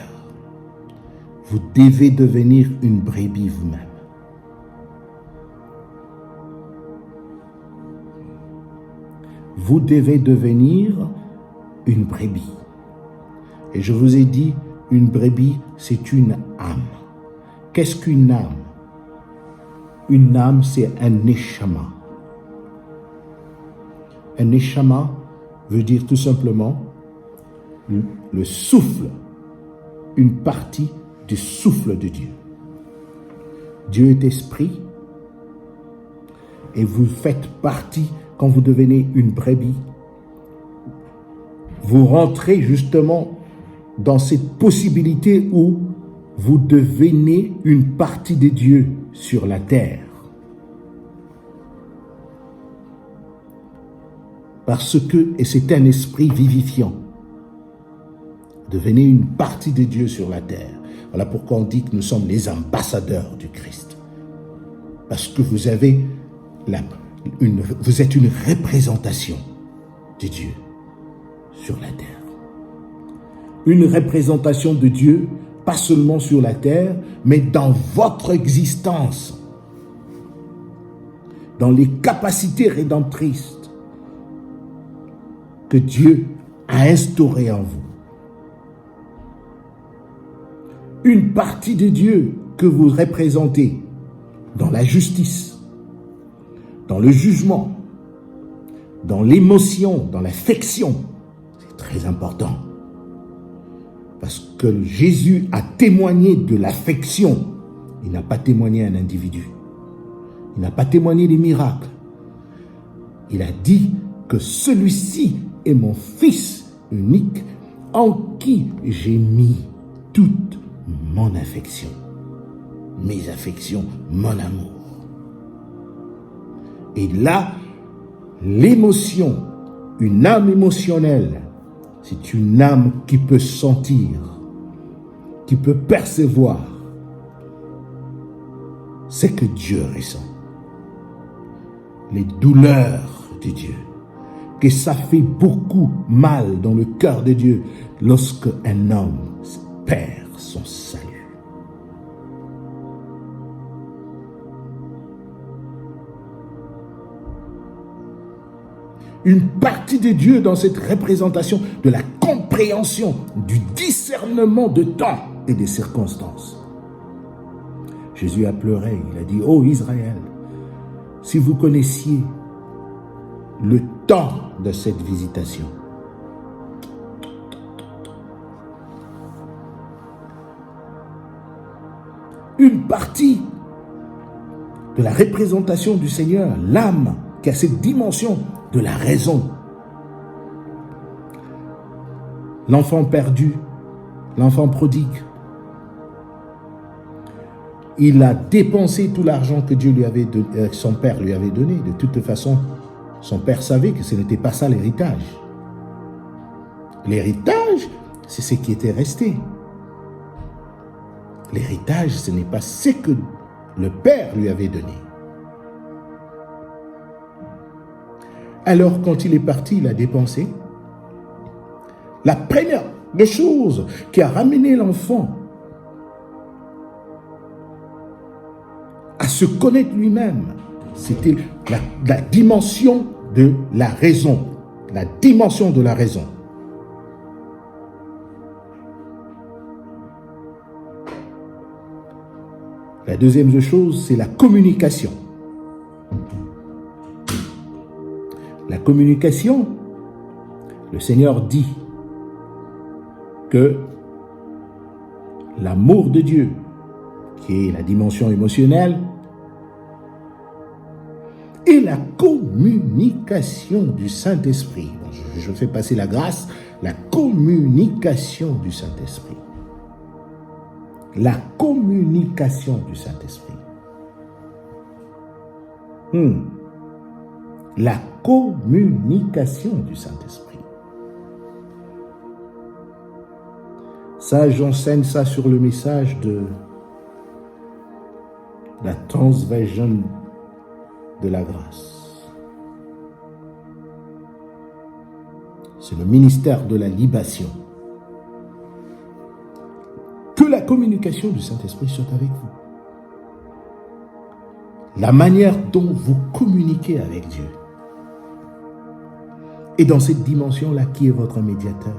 Vous devez devenir une brebis vous-même. Vous devez devenir une brebis. Et je vous ai dit, une brebis, c'est une âme. Qu'est-ce qu'une âme? Une âme, c'est un neshama. Un neshama veut dire tout simplement le souffle, une partie du souffle de Dieu. Dieu est esprit et vous faites partie, quand vous devenez une brebis, vous rentrez justement dans cette possibilité où vous devenez une partie de Dieu sur la terre. Parce que, et c'est un esprit vivifiant, devenez une partie de Dieu sur la terre. Voilà pourquoi on dit que nous sommes les ambassadeurs du Christ. Parce que vous avez vous êtes une représentation de Dieu sur la terre. Une représentation de Dieu, pas seulement sur la terre, mais dans votre existence, dans les capacités rédemptrices que Dieu a instaurées en vous. Une partie de Dieu que vous représentez dans la justice, dans le jugement, dans l'émotion, dans l'affection. C'est très important. Parce que Jésus a témoigné de l'affection. Il n'a pas témoigné à un individu. Il n'a pas témoigné des miracles. Il a dit que celui-ci est mon Fils unique en qui j'ai mis toute mon affection, mes affections, mon amour. Et là, l'émotion, une âme émotionnelle, c'est une âme qui peut sentir, qui peut percevoir ce que Dieu ressent. Les douleurs de Dieu. Que ça fait beaucoup mal dans le cœur de Dieu lorsque un homme perd son salut. Une partie de Dieu dans cette représentation de la compréhension, du discernement de temps et des circonstances. Jésus a pleuré, il a dit, « Oh Israël, si vous connaissiez le temps de cette visitation, une partie de la représentation du Seigneur, l'âme qui a cette dimension de la raison. L'enfant perdu, l'enfant prodigue, il a dépensé tout l'argent que Dieu lui avait donné, son père lui avait donné. De toute façon, son père savait que ce n'était pas ça l'héritage. L'héritage, c'est ce qui était resté. L'héritage, ce n'est pas ce que le père lui avait donné. Alors, quand il est parti, il a dépensé. La première des choses qui a ramené l'enfant à se connaître lui-même, c'était la dimension de la raison. La dimension de la raison. La deuxième chose, c'est la communication. La communication, le Seigneur dit que l'amour de Dieu, qui est la dimension émotionnelle, et la communication du Saint-Esprit. Je fais passer la grâce, la communication du Saint-Esprit. La communication du Saint-Esprit. La communication du Saint-Esprit. Ça, j'enseigne ça sur le message de la transversion de la grâce. C'est le ministère de la libation. Que la communication du Saint-Esprit soit avec vous. La manière dont vous communiquez avec Dieu. Et dans cette dimension-là, qui est votre médiateur?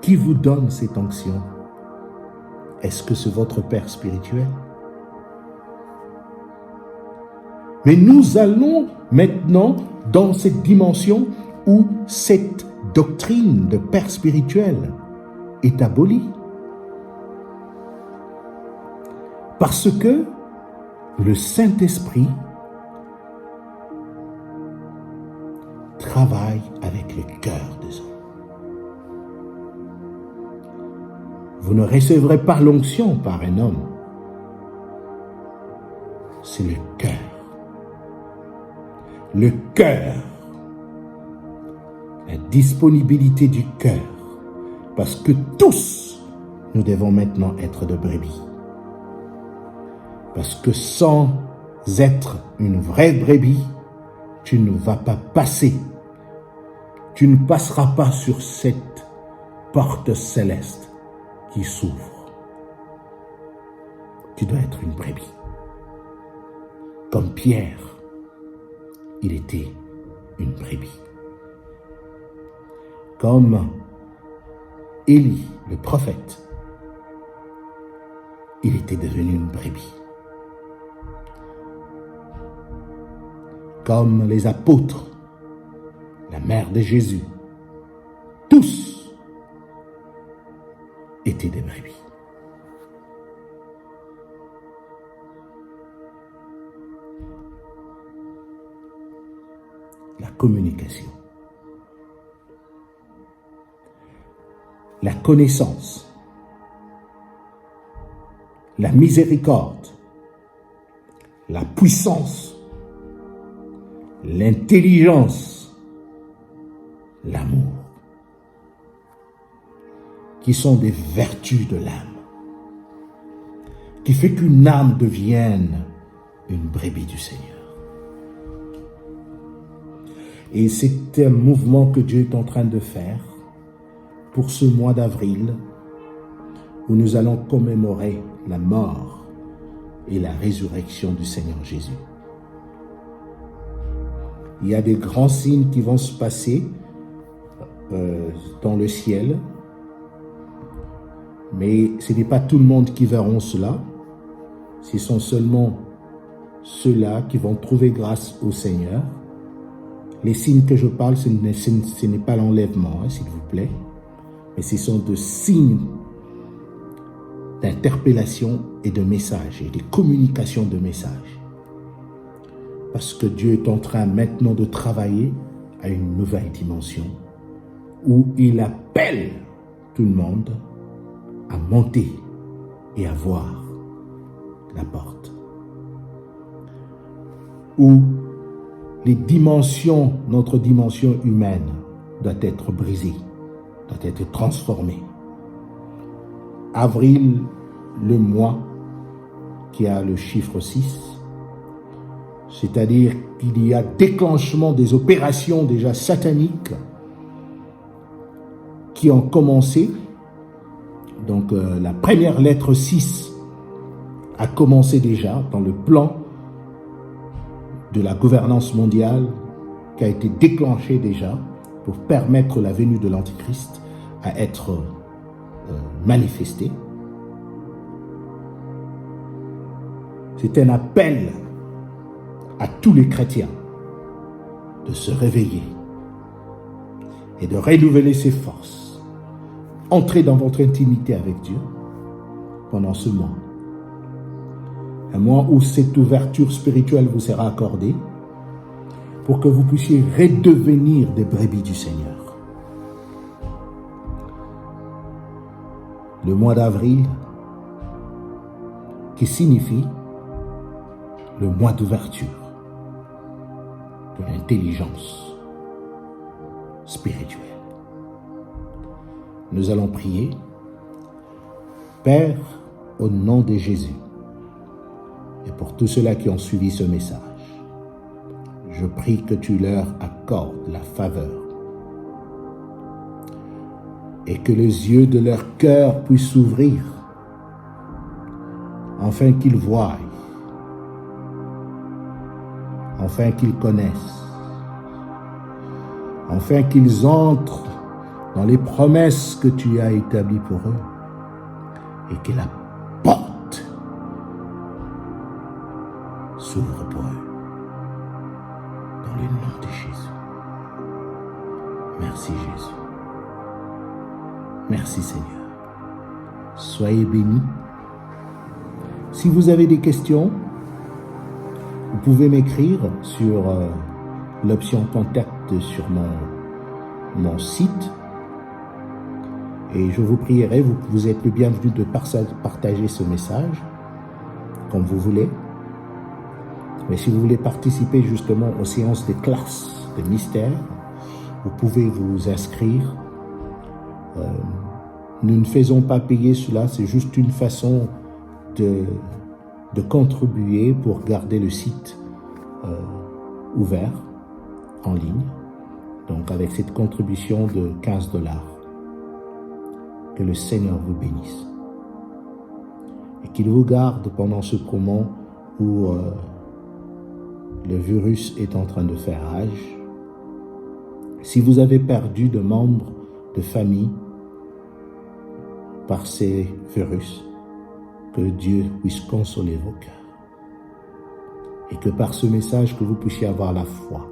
Qui vous donne cette onction? Est-ce que c'est votre Père spirituel? Mais nous allons maintenant dans cette dimension où cette doctrine de Père spirituel est abolie. Parce que le Saint-Esprit travaille avec le cœur des hommes. Vous ne recevrez pas l'onction par un homme. C'est le cœur. Le cœur. La disponibilité du cœur. Parce que tous, nous devons maintenant être de brebis. Parce que sans être une vraie brebis, tu ne vas pas passer. Tu ne passeras pas sur cette porte céleste qui s'ouvre. Tu dois être une brebis. Comme Pierre, il était une brebis. Comme Élie, le prophète, il était devenu une brebis. Comme les apôtres, la mère de Jésus, tous étaient des brebis. La communication, la connaissance, la miséricorde, la puissance, l'intelligence, l'amour, qui sont des vertus de l'âme, qui fait qu'une âme devienne une brebis du Seigneur. Et c'est un mouvement que Dieu est en train de faire pour ce mois d'avril, où nous allons commémorer la mort et la résurrection du Seigneur Jésus. Il y a des grands signes qui vont se passer dans le ciel, mais ce n'est pas tout le monde qui verront cela. Ce sont seulement ceux-là qui vont trouver grâce au Seigneur. Les signes que je parle, ce n'est pas l'enlèvement, s'il vous plaît, mais ce sont des signes d'interpellation et de messages, et de communication de messages. Parce que Dieu est en train maintenant de travailler à une nouvelle dimension où il appelle tout le monde à monter et à voir la porte. Où les dimensions, notre dimension humaine doit être brisée, doit être transformée. Avril, le mois qui a le chiffre 6, c'est-à-dire qu'il y a déclenchement des opérations déjà sataniques qui ont commencé. Donc la première lettre 6 a commencé déjà dans le plan de la gouvernance mondiale qui a été déclenché déjà pour permettre la venue de l'Antichrist à être manifestée. C'est un appel à tous les chrétiens de se réveiller et de renouveler ses forces. Entrez dans votre intimité avec Dieu pendant ce mois. Un mois où cette ouverture spirituelle vous sera accordée pour que vous puissiez redevenir des brebis du Seigneur. Le mois d'avril qui signifie le mois d'ouverture de l'intelligence spirituelle. Nous allons prier. Père, au nom de Jésus, et pour tous ceux-là qui ont suivi ce message, je prie que tu leur accordes la faveur et que les yeux de leur cœur puissent s'ouvrir afin qu'ils voient, afin qu'ils connaissent, afin qu'ils entrent dans les promesses que tu as établies pour eux et que la porte s'ouvre pour eux. Dans le nom de Jésus. Merci Jésus. Merci Seigneur. Soyez bénis. Si vous avez des questions, vous pouvez m'écrire sur l'option contact sur mon site. Et je vous prierai, vous êtes le bienvenu de partager ce message comme vous voulez. Mais si vous voulez participer justement aux séances de classe, de mystères, vous pouvez vous inscrire. Nous ne faisons pas payer cela, c'est juste une façon de contribuer pour garder le site ouvert en ligne. Donc avec cette contribution de $15. Que le Seigneur vous bénisse et qu'il vous garde pendant ce moment où le virus est en train de faire rage. Si vous avez perdu de membres de famille par ces virus, que Dieu puisse consoler vos cœurs et que par ce message que vous puissiez avoir la foi.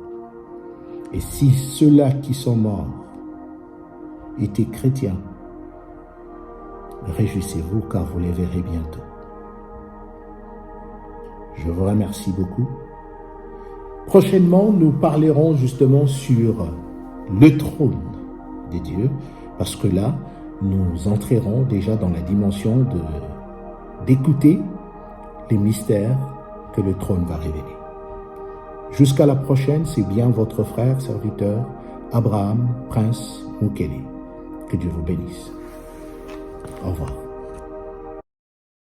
Et si ceux-là qui sont morts étaient chrétiens, réjouissez-vous car vous les verrez bientôt. Je vous remercie beaucoup. Prochainement, nous parlerons justement sur le trône de Dieu, parce que là, nous entrerons déjà dans la dimension d'écouter les mystères que le trône va révéler. Jusqu'à la prochaine, c'est bien votre frère, serviteur, Abraham, Prince Mukele. Que Dieu vous bénisse. Au revoir.